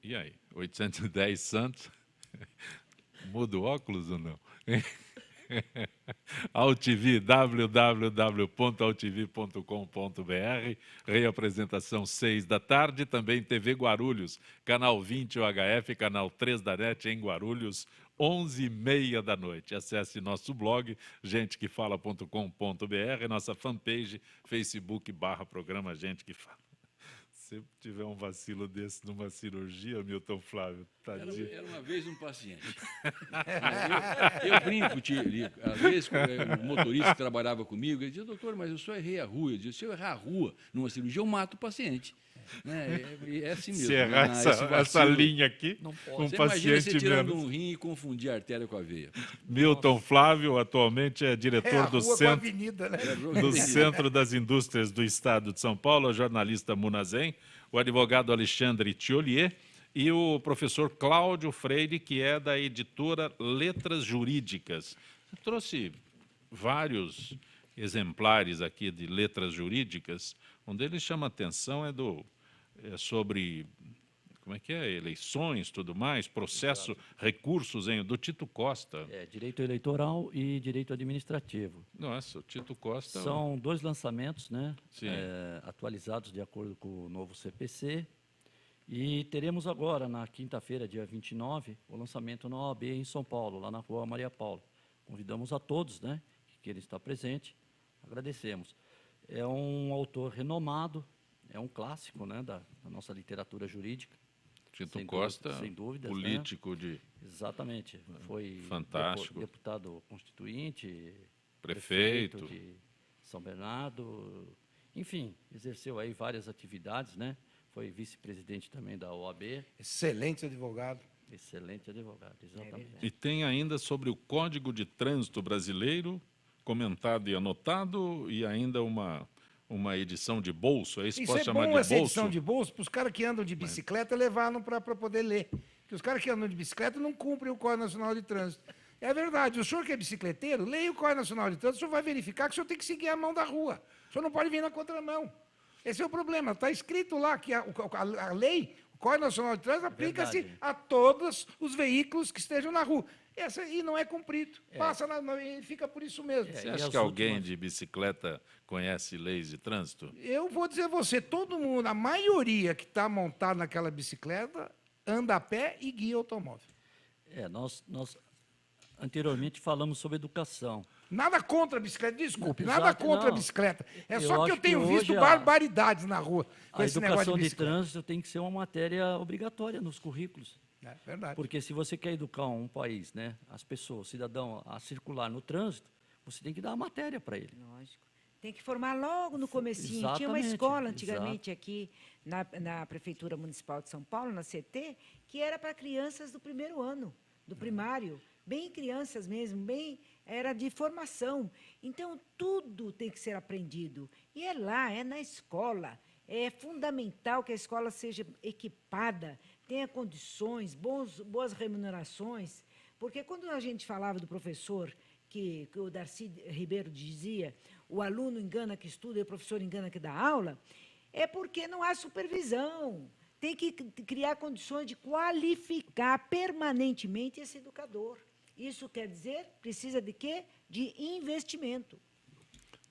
E aí? 810 Santos? Muda o óculos ou não? AltV, www.altv.com.br, reapresentação 6 da tarde, também TV Guarulhos, canal 20 UHF, canal 3 da NET em Guarulhos, 11h30 da noite. Acesse nosso blog, gentequefala.com.br, nossa fanpage, Facebook/programa Gente que Fala. Se tiver um vacilo desse numa cirurgia, Milton Flávio, tadinho.
Era uma vez um paciente. Eu brinco, Tirico. Às vezes, o motorista que trabalhava comigo, ele dizia, doutor, mas eu só errei a rua. Eu dizia, se eu errar a rua numa cirurgia, eu mato o paciente. É assim mesmo.
Se errar essa linha aqui,
não pode.
Um
você
paciente
imagina você tirando
menos.
um rim e confundir a artéria com a veia.
Milton Flávio, atualmente é diretor do Centro,
avenida, né?
do Centro das Indústrias do Estado de São Paulo, o jornalista Munazem, o advogado Alexandre Thiolier e o professor Cláudio Freire, que é da editora Letras Jurídicas. Trouxe vários exemplares aqui de letras jurídicas. Um deles chama atenção, é sobre, como é que é, eleições, tudo mais, processo, recursos, do Tito Costa.
Direito eleitoral e direito administrativo.
Nossa, o Tito Costa...
São 2 lançamentos, né?
Sim.
Atualizados de acordo com o novo CPC. E teremos agora, na quinta-feira, dia 29, o lançamento na OAB em São Paulo, lá na Rua Maria Paula. Convidamos a todos, né, que ele está presente. Agradecemos. É um autor renomado, é um clássico, né, da nossa literatura jurídica.
Tito Costa,
sem dúvidas,
político,
né?
de...
Exatamente. Foi
fantástico.
Deputado constituinte,
prefeito
de São Bernardo, enfim, exerceu aí várias atividades, né? Foi vice-presidente também da OAB.
Excelente advogado.
Excelente advogado, exatamente.
E tem ainda sobre o Código de Trânsito Brasileiro, comentado e anotado, e ainda uma edição de bolso. É isso, pode chamar de bolso?
Edição de bolso para os caras que andam de bicicleta levaram para poder ler. Porque os caras que andam de bicicleta não cumprem o Código Nacional de Trânsito. É verdade. O senhor que é bicicleteiro, leia o Código Nacional de Trânsito, o senhor vai verificar que o senhor tem que seguir a mão da rua. O senhor não pode vir na contramão. Esse é o problema. Está escrito lá que a lei, o Código Nacional de Trânsito, aplica-se a todos os veículos que estejam na rua. E não é cumprido. Passa e fica por isso mesmo.
Você acha que alguém de bicicleta conhece leis de trânsito?
Eu vou dizer a você, todo mundo, a maioria que está montada naquela bicicleta, anda a pé e guia automóvel.
Nós anteriormente falamos sobre educação.
Nada contra a bicicleta, desculpe,
Exato,
nada contra
não.
a bicicleta. É
Eu
só que eu
acho
tenho
que
visto
hoje
barbaridades na rua com
A
esse negócio
educação
de
de
bicicleta.
trânsito tem que ser uma matéria obrigatória nos currículos.
É verdade.
Porque se você quer educar um país, né, as pessoas, o cidadão, a circular no trânsito, você tem que dar a matéria para ele.
Lógico. Tem que formar logo no comecinho. Tinha uma
Exatamente,
escola antigamente aqui na Prefeitura Municipal de São Paulo, na CT, que era para crianças do primeiro ano, do primário, bem crianças mesmo, era de formação. Então, tudo tem que ser aprendido. E é lá, é na escola. É fundamental que a escola seja equipada, tenha condições, boas remunerações, porque quando a gente falava do professor, que o Darcy Ribeiro dizia, o aluno engana que estuda e o professor engana que dá aula, é porque não há supervisão. Tem que criar condições de qualificar permanentemente esse educador. Isso quer dizer, precisa de quê? De investimento.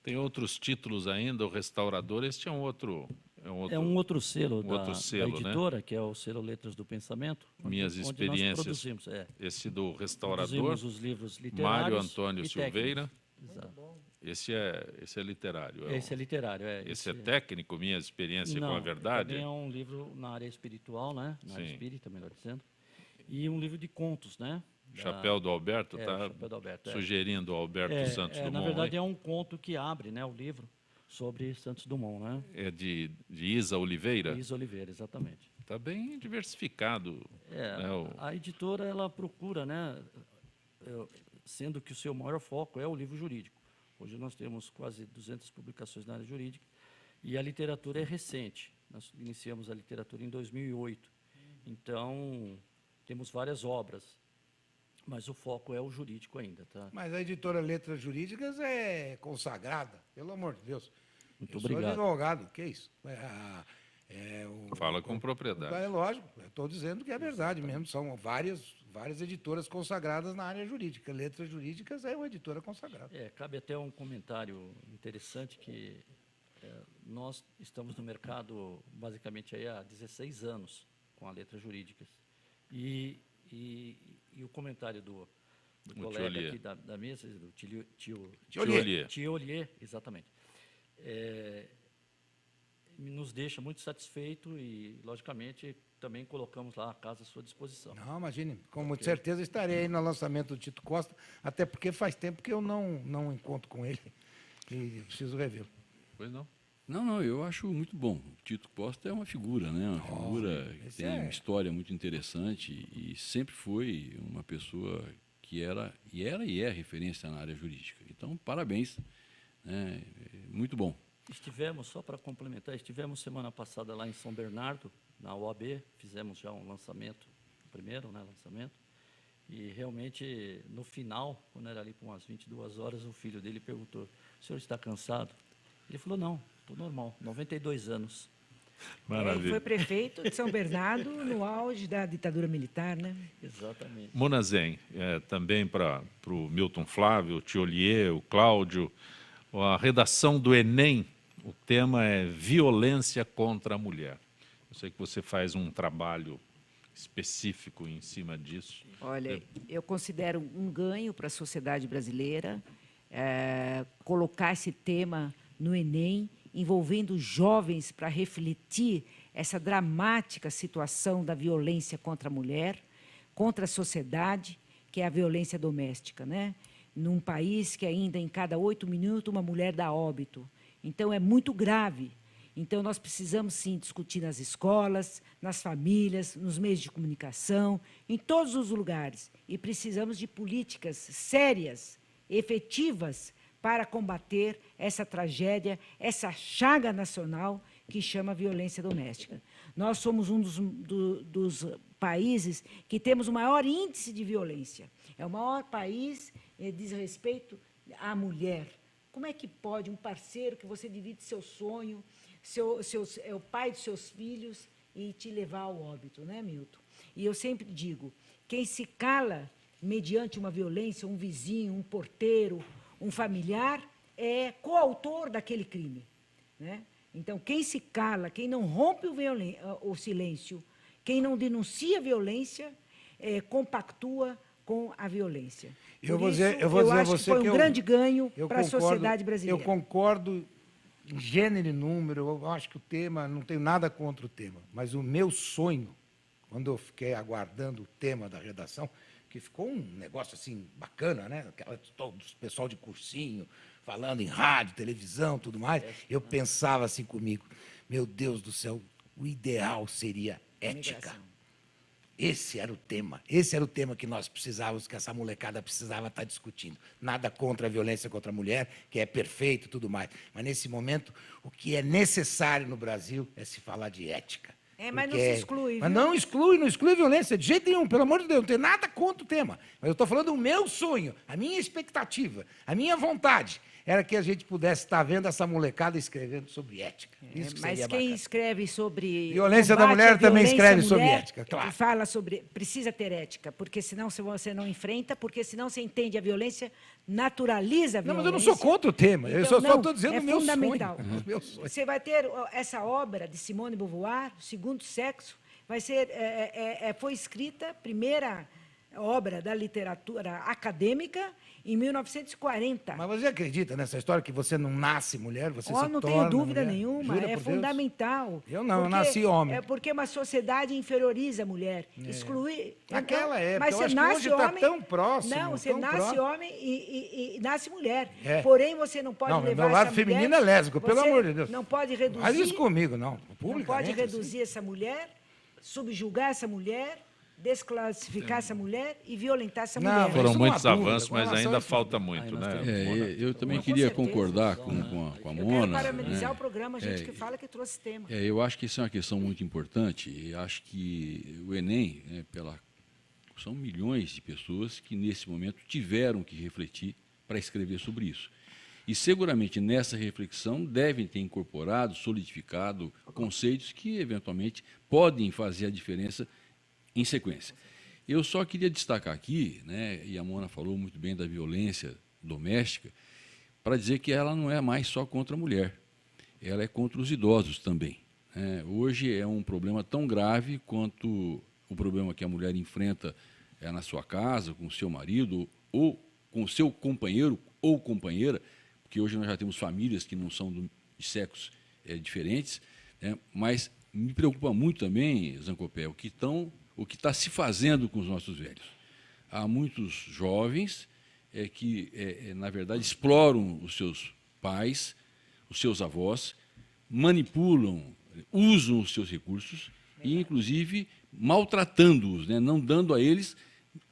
Tem outros títulos ainda, o Restaurador, este é um outro...
É um outro selo,
outro selo,
da editora, né? Que é o selo Letras do Pensamento.
Minhas
onde
experiências.
Nós produzimos,
esse do Restaurador.
Produzimos os livros literários.
Mário Antônio Silveira.
Exato.
Esse é literário.
Esse é literário,
Esse é técnico, Minha Experiência com a Verdade?
Também é um livro na área espiritual, né? Na área espírita, melhor dizendo. E um livro de contos, né?
Chapéu do Alberto, tá
Chapéu do Alberto,
sugerindo o Alberto Santos Dumont.
Na verdade, é um conto que abre, né, o livro sobre Santos Dumont, né?
É de Isa Oliveira?
Isa Oliveira, exatamente.
Está bem diversificado. Né,
A editora, ela procura, né, sendo que o seu maior foco é o livro jurídico. Hoje nós temos quase 200 publicações na área jurídica e a literatura é recente. Nós iniciamos a literatura em 2008. Então, temos várias obras, mas o foco é o jurídico ainda, tá?
Mas a editora Letras Jurídicas é consagrada, pelo amor de Deus.
Muito obrigado.
Sou advogado, que é isso?
Fala com propriedade.
É lógico, eu estou dizendo que é verdade mesmo. São várias editoras consagradas na área jurídica. Letras Jurídicas é uma editora consagrada.
Cabe até um comentário interessante que nós estamos no mercado basicamente aí há 16 anos com a Letras Jurídicas. E o comentário do colega aqui da mesa, do Tiolier, exatamente, nos deixa muito satisfeito e, logicamente, também colocamos lá a casa à sua disposição.
Não, imagine, com certeza estarei aí no lançamento do Tito Costa, até porque faz tempo que eu não encontro com ele e preciso revê-lo.
Pois não?
Não, eu acho muito bom. O Tito Costa é uma figura, né? Uma figura que tem uma história muito interessante e sempre foi uma pessoa que era e é referência na área jurídica. Então, parabéns, né? Muito bom.
Estivemos, só para complementar, semana passada lá em São Bernardo, na OAB, fizemos já um lançamento, o primeiro lançamento, E realmente, no final, quando era ali por umas 22 horas, o filho dele perguntou: o senhor está cansado? Ele falou: não, estou normal, 92 anos.
Maravilha.
Ele foi prefeito de São Bernardo no auge da ditadura militar, né?
Exatamente.
Munazen, também para o Milton Flávio, o Tiolier, o Cláudio, a redação do Enem, o tema é violência contra a mulher. Eu sei que você faz um trabalho específico em cima disso.
Olha, eu considero um ganho para a sociedade brasileira colocar esse tema no Enem, envolvendo jovens para refletir essa dramática situação da violência contra a mulher, contra a sociedade, que é a violência doméstica, né? Num país que ainda em cada 8 minutos uma mulher dá óbito. Então, é muito grave. Então, nós precisamos, sim, discutir nas escolas, nas famílias, nos meios de comunicação, em todos os lugares. E precisamos de políticas sérias, efetivas, para combater essa tragédia, essa chaga nacional que chama violência doméstica. Nós somos um dos países que temos o maior índice de violência. É o maior país diz respeito à mulher. Como é que pode um parceiro que você divide seu sonho, é o pai dos seus filhos, e te levar ao óbito, né, Milton? E eu sempre digo, quem se cala mediante uma violência, um vizinho, um porteiro, um familiar, é coautor daquele crime, né? Então, quem se cala, quem não rompe o silêncio, quem não denuncia a violência, compactua com a violência.
Eu
Por
vou
isso,
dizer a
acho
você
que foi
que
um grande ganho para a
concordo-
sociedade brasileira.
Eu concordo em gênero e número. Eu acho que o tema, não tenho nada contra o tema, mas o meu sonho, quando eu fiquei aguardando o tema da redação, que ficou um negócio assim bacana, né? Todo o pessoal de cursinho falando em rádio, televisão, tudo mais. Eu pensava assim comigo: meu Deus do céu, o ideal seria ética. Esse era o tema que nós precisávamos, que essa molecada precisava estar discutindo. Nada contra a violência contra a mulher, que é perfeito e tudo mais. Mas, nesse momento, o que é necessário no Brasil é se falar de ética.
Mas não se exclui,
Mas
viu?
não exclui a violência, de jeito nenhum, pelo amor de Deus, não tem nada contra o tema. Mas eu estou falando do meu sonho, a minha expectativa, a minha vontade, era que a gente pudesse estar vendo essa molecada escrevendo sobre ética. Isso que
Mas
seria
quem
bacana.
escreve sobre
Violência da
combate à
mulher também
violência
escreve
à
sobre
mulher,
ética, claro.
Fala sobre, precisa ter ética, porque senão você não enfrenta, porque senão você entende a violência, naturaliza a
Não,
violência.
mas eu não sou contra o tema, eu só
não,
estou dizendo
é
o meu
fundamental.
sonho. O meu sonho.
Você vai ter essa obra de Simone de Beauvoir, Segundo Sexo, vai ser, foi escrita, primeira obra da literatura acadêmica, em 1940.
Mas você acredita nessa história que você não nasce mulher, você se torna
Não tenho dúvida
mulher?
nenhuma,
Jura
é
por Deus?
fundamental.
Eu não, eu
Porque
nasci homem.
É porque uma sociedade inferioriza a mulher, exclui...
Naquela época,
mas
eu
você
acho que
nasce
hoje está
homem,
tão próximo.
Não, você
tão
nasce
próximo.
homem e nasce mulher.
É.
Porém, você não pode
Não,
levar
meu lado
essa
feminino
mulher...
é lésbico, pelo
você
amor de Deus.
Não pode reduzir...
Faz isso comigo, não.
Não pode
Publicamente,
reduzir essa mulher, subjugar essa mulher, desclassificar essa mulher e violentar essa mulher.
Foram
isso
muitos
não há dúvida,
avanços,
com
mas
relação
ainda
a isso.
falta muito, né?
Eu também
Com
queria
certeza.
concordar com a
Eu quero
Mona.
parabenizar
né?
o programa, a gente que fala que trouxe tema.
Eu acho que isso é uma questão muito importante e acho que o Enem, são milhões de pessoas que, nesse momento, tiveram que refletir para escrever sobre isso. E, seguramente, nessa reflexão, devem ter incorporado, solidificado conceitos que, eventualmente, podem fazer a diferença em sequência. Eu só queria destacar aqui, né, e a Mona falou muito bem da violência doméstica, para dizer que ela não é mais só contra a mulher, ela é contra os idosos também. Né? Hoje é um problema tão grave quanto o problema que a mulher enfrenta na sua casa, com o seu marido, ou com o seu companheiro ou companheira, porque hoje nós já temos famílias que não são de sexos diferentes, né? Mas me preocupa muito também, Zancopé, o que está se fazendo com os nossos velhos. Há muitos jovens que, na verdade, exploram os seus pais, os seus avós, manipulam, usam os seus recursos e, inclusive, maltratando-os, né? Não dando a eles,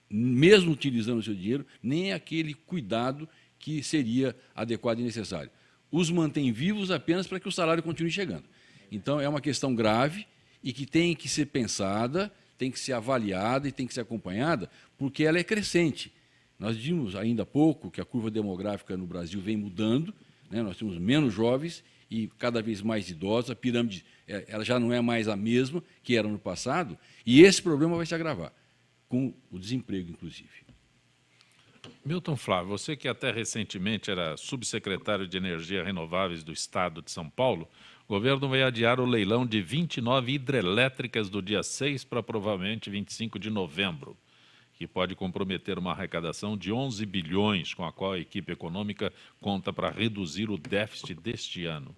mesmo utilizando o seu dinheiro, nem aquele cuidado que seria adequado e necessário. Os mantém vivos apenas para que o salário continue chegando. Então, é uma questão grave e que tem que ser pensada, tem que ser avaliada e tem que ser acompanhada, porque ela é crescente. Nós vimos ainda há pouco que a curva demográfica no Brasil vem mudando, né? Nós temos menos jovens e cada vez mais idosos, a pirâmide ela já não é mais a mesma que era no passado, e esse problema vai se agravar, com o desemprego, inclusive.
Milton Flávio, você que até recentemente era subsecretário de Energia Renováveis do Estado de São Paulo, o governo vai adiar o leilão de 29 hidrelétricas do dia 6 para provavelmente 25 de novembro, que pode comprometer uma arrecadação de 11 bilhões, com a qual a equipe econômica conta para reduzir o déficit deste ano.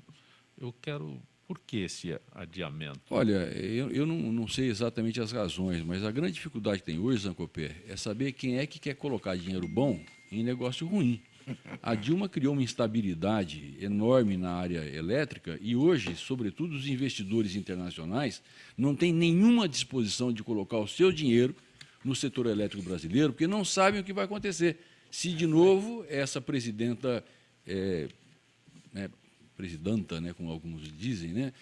Por que esse adiamento?
Olha, eu não sei exatamente as razões, mas a grande dificuldade que tem hoje, Zancopé, é saber quem é que quer colocar dinheiro bom em negócio ruim. A Dilma criou uma instabilidade enorme na área elétrica e hoje, sobretudo, os investidores internacionais não têm nenhuma disposição de colocar o seu dinheiro no setor elétrico brasileiro, porque não sabem o que vai acontecer. Se, de novo, essa presidenta... presidenta, né, como alguns dizem, né,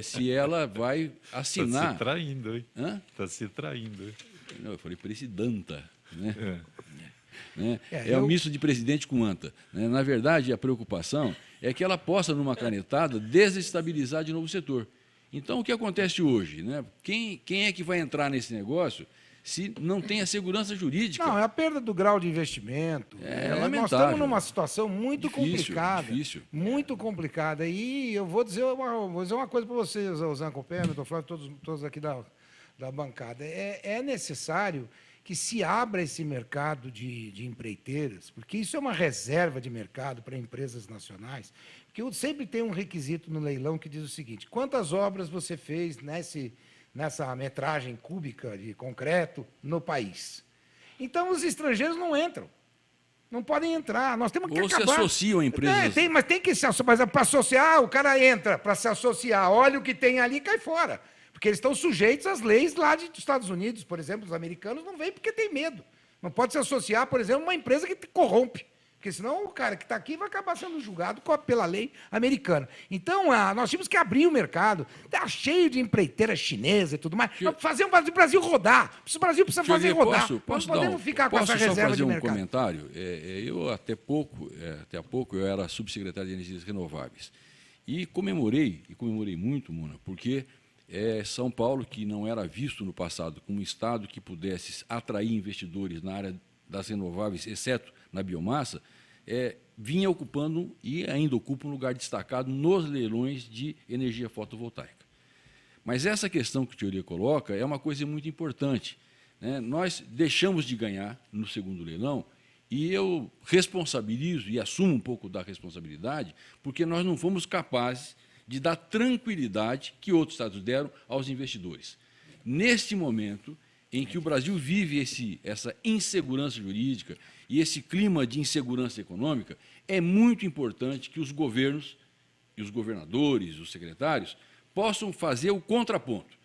se ela vai assinar...
Está se traindo, hein?
Está
se traindo. Hein?
Não, eu falei presidenta. Né? É um misto de presidente com anta. Né? Na verdade, a preocupação é que ela possa, numa canetada, desestabilizar de novo o setor. Então, o que acontece hoje? Né? Quem é que vai entrar nesse negócio se não tem a segurança jurídica?
Não, é a perda do grau de investimento.
Lamentável.
Nós estamos numa situação muito complicada.
Difícil.
Muito complicada. E eu vou dizer uma coisa para vocês, o Zancopé, o Flávio, todos aqui da bancada. É necessário que se abra esse mercado de empreiteiras, porque isso é uma reserva de mercado para empresas nacionais, porque sempre tem um requisito no leilão que diz o seguinte: quantas obras você fez nessa metragem cúbica de concreto no país? Então, os estrangeiros não entram. Não podem entrar. Nós temos que acabar...
Ou se associam a empresas...
Mas tem que se associar. Mas para associar, o cara entra para se associar, olha o que tem ali e cai fora. Porque eles estão sujeitos às leis lá dos Estados Unidos, por exemplo. Os americanos não vêm porque tem medo. Não pode se associar, por exemplo, a uma empresa que corrompe. Porque senão o cara que está aqui vai acabar sendo julgado pela lei americana. Então, nós tínhamos que abrir o mercado. Está cheio de empreiteira chinesa e tudo mais. Fazer o Brasil rodar. O Brasil precisa fazer rodar. Nós podemos ficar com essa reserva de mercado.
Posso só fazer um comentário? Eu, até há pouco, eu era subsecretário de Energias Renováveis. E comemorei muito, Muna, porque São Paulo, que não era visto no passado como um estado que pudesse atrair investidores na área das renováveis, exceto na biomassa, vinha ocupando e ainda ocupa um lugar destacado nos leilões de energia fotovoltaica. Mas essa questão que o Teoria coloca é uma coisa muito importante. Né? Nós deixamos de ganhar no segundo leilão e eu responsabilizo e assumo um pouco da responsabilidade porque nós não fomos capazes de dar tranquilidade que outros estados deram aos investidores. Neste momento em que o Brasil vive essa insegurança jurídica e esse clima de insegurança econômica, é muito importante que os governos, e os governadores, os secretários, possam fazer o contraponto,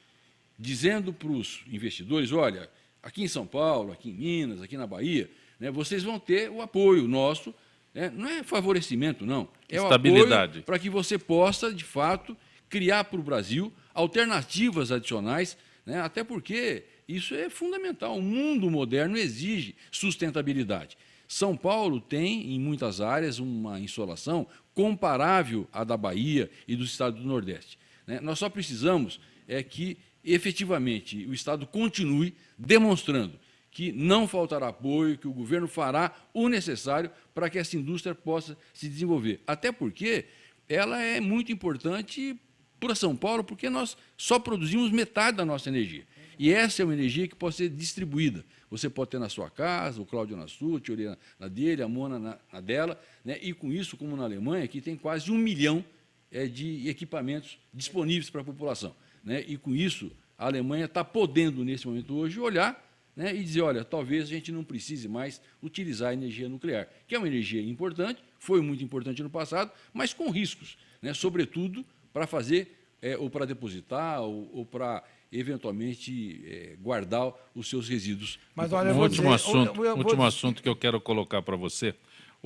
dizendo para os investidores, olha, aqui em São Paulo, aqui em Minas, aqui na Bahia, né, vocês vão ter o apoio nosso, né, não é favorecimento, não, é
estabilidade.
O apoio para que você possa, de fato, criar para o Brasil alternativas adicionais, né, até porque... Isso é fundamental. O mundo moderno exige sustentabilidade. São Paulo tem, em muitas áreas, uma insolação comparável à da Bahia e dos estados do Nordeste. Né? Nós só precisamos que, efetivamente, o Estado continue demonstrando que não faltará apoio, que o governo fará o necessário para que essa indústria possa se desenvolver. Até porque ela é muito importante para São Paulo, porque nós só produzimos metade da nossa energia. E essa é uma energia que pode ser distribuída. Você pode ter na sua casa, o Cláudio na sua, a Teoria na dele, a Mona na dela, né? E com isso, como na Alemanha, que tem quase 1 milhão de equipamentos disponíveis para a população. Né? E com isso, a Alemanha está podendo, nesse momento hoje, olhar, né, e dizer, olha, talvez a gente não precise mais utilizar a energia nuclear, que é uma energia importante, foi muito importante no passado, mas com riscos, né, sobretudo para fazer, ou para depositar, ou para... eventualmente guardar os seus resíduos.
Mas olha, último assunto que eu quero colocar para você.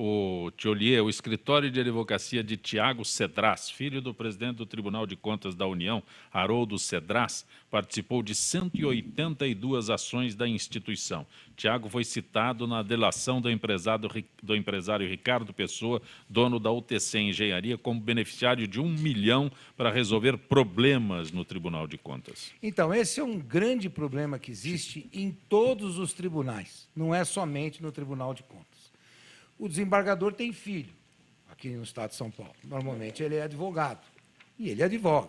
O Tiolier, o escritório de advocacia de Tiago Cedras, filho do presidente do Tribunal de Contas da União, Haroldo Cedras, participou de 182 ações da instituição. Tiago foi citado na delação do empresário Ricardo Pessoa, dono da UTC Engenharia, como beneficiário de 1 milhão para resolver problemas no Tribunal de Contas.
Então, esse é um grande problema que existe em todos os tribunais, não é somente no Tribunal de Contas. O desembargador tem filho, aqui no estado de São Paulo. Normalmente ele é advogado, e ele advoga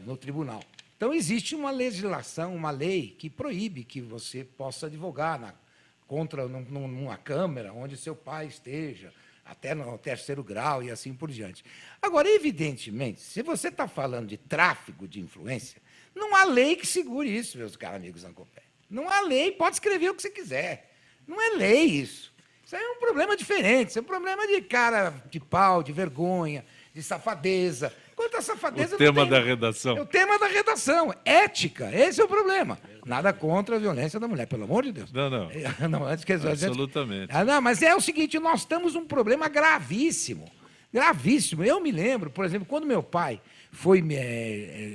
no tribunal. Então, existe uma legislação, uma lei que proíbe que você possa advogar contra numa Câmara onde seu pai esteja, até no terceiro grau e assim por diante. Agora, evidentemente, se você está falando de tráfico de influência, não há lei que segure isso, meus caros amigos Zancopé. Não há lei, pode escrever o que você quiser. Não é lei isso. Isso aí é um problema diferente, isso é um problema de cara de pau, de vergonha, de safadeza. Quanto a safadeza...
O tema da redação.
É o tema da redação, ética, esse é o problema. Nada contra a violência da mulher, pelo amor de Deus.
Não.
Não, antes que
absolutamente.
Não, mas é o seguinte, nós temos um problema gravíssimo, gravíssimo. Eu me lembro, por exemplo, quando meu pai foi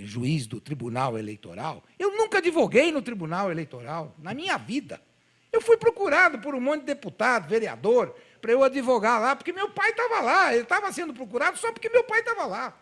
juiz do Tribunal Eleitoral, eu nunca advoguei no Tribunal Eleitoral, na minha vida. Eu fui procurado por um monte de deputado, vereador, para eu advogar lá, porque meu pai estava lá. Ele estava sendo procurado só porque meu pai estava lá.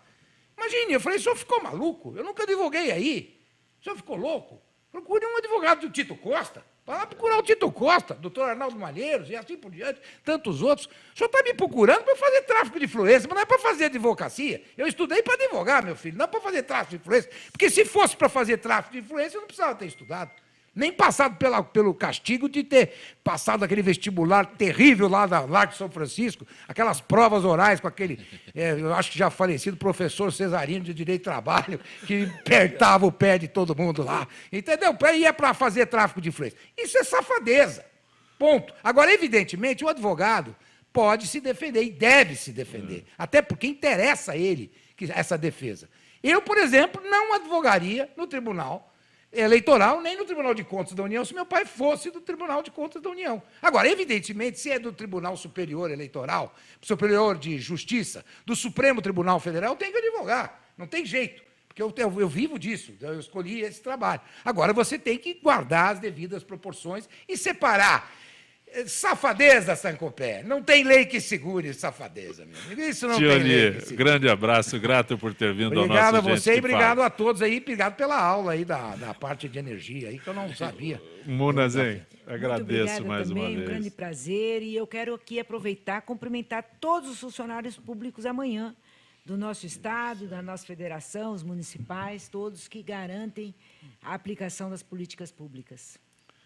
Imagine, eu falei, o senhor ficou maluco? Eu nunca advoguei aí. O senhor ficou louco? Procure um advogado do Tito Costa. Vai lá procurar o Tito Costa, doutor Arnaldo Malheiros e assim por diante, tantos outros. O senhor está me procurando para fazer tráfico de influência, mas não é para fazer advocacia. Eu estudei para advogar, meu filho, não é para fazer tráfico de influência. Porque se fosse para fazer tráfico de influência, eu não precisava ter estudado. Nem passado pelo castigo de ter passado aquele vestibular terrível lá da Largo de São Francisco, aquelas provas orais com aquele, eu acho que já falecido professor Cesarino de Direito do Trabalho, que apertava o pé de todo mundo lá, entendeu? E é para fazer tráfico de influência. Isso é safadeza, ponto. Agora, evidentemente, o advogado pode se defender e deve se defender, até porque interessa a ele essa defesa. Eu, por exemplo, não advogaria no Tribunal Eleitoral, nem no Tribunal de Contas da União, se meu pai fosse do Tribunal de Contas da União. Agora, evidentemente, se é do Tribunal Superior Eleitoral, Superior de Justiça, do Supremo Tribunal Federal, tem que advogar, não tem jeito, porque eu vivo disso, eu escolhi esse trabalho. Agora, você tem que guardar as devidas proporções e separar safadeza, Sancopé. Não tem lei que segure safadeza, meu amigo. Isso não tem lei que segure.
Grande abraço, grato por ter vindo ao nosso
Obrigado a
Gente
você
que
e obrigado
Fala.
a todos aí. Obrigado pela aula aí da parte de energia aí, que eu não sabia.
Munazen, agradeço
Muito
mais uma
também,
vez.
Um grande prazer. E eu quero aqui aproveitar e cumprimentar todos os funcionários públicos amanhã do nosso Estado, da nossa federação, os municipais, todos que garantem a aplicação das políticas públicas.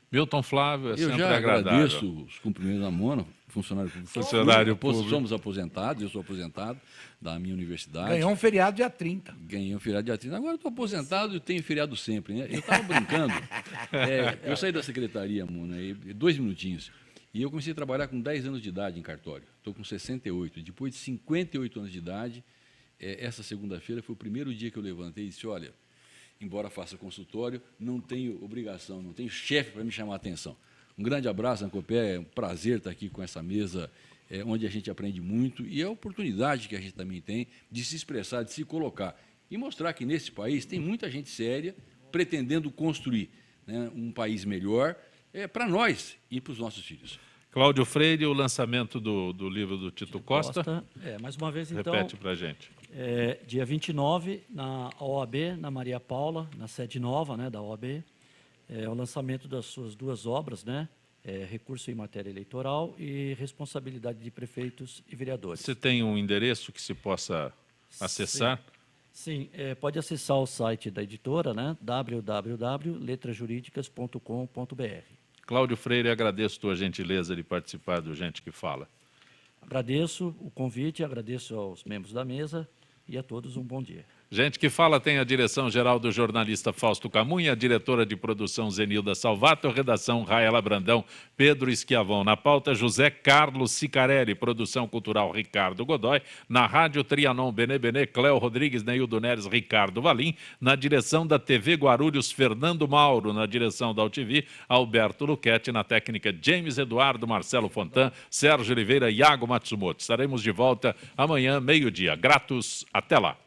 Milton Flávio,
Eu
sempre
já
agradável.
agradeço os cumprimentos da Mona, funcionário público.
Funcionário público.
Somos aposentados, eu sou aposentado da minha universidade.
Ganhou um feriado dia 30.
Ganhei um feriado dia 30. Agora eu estou aposentado e tenho feriado sempre, né? Eu estava brincando. Eu saí da secretaria, Mona, 2 minutinhos. E eu comecei a trabalhar com 10 anos de idade em cartório. Estou com 68. Depois de 58 anos de idade, essa segunda-feira foi o primeiro dia que eu levantei e disse, olha, embora faça consultório, não tenho obrigação, não tenho chefe para me chamar a atenção. Um grande abraço, Zancopé, é um prazer estar aqui com essa mesa, onde a gente aprende muito, e é a oportunidade que a gente também tem de se expressar, de se colocar, e mostrar que nesse país tem muita gente séria pretendendo construir, né, um país melhor para nós e para os nossos filhos.
Cláudio Freire, o lançamento do livro do Tito Costa.
Mais uma vez, então...
Repete para a gente.
Dia 29, na OAB, na Maria Paula, na sede nova, né, da OAB, o lançamento das suas 2 obras, né, Recurso em Matéria Eleitoral e Responsabilidade de Prefeitos e Vereadores.
Você tem um endereço que se possa acessar?
Sim, pode acessar o site da editora, né, www.letrajuridicas.com.br.
Cláudio Freire, agradeço a tua gentileza de participar do Gente que Fala.
Agradeço o convite, agradeço aos membros da mesa e a todos um bom dia.
Gente que fala tem a direção-geral do jornalista Fausto Camunha, a diretora de produção Zenilda Salvato, redação Raela Brandão, Pedro Esquiavão. Na pauta, José Carlos Sicarelli, produção cultural Ricardo Godoy. Na rádio Trianon, Benê, Cléo Rodrigues, Neildo Neres, Ricardo Valim. Na direção da TV Guarulhos, Fernando Mauro. Na direção da UTV, Alberto Luquete. Na técnica, James Eduardo, Marcelo Fontan, Sérgio Oliveira e Iago Matsumoto. Estaremos de volta amanhã, meio-dia. Gratos, até lá.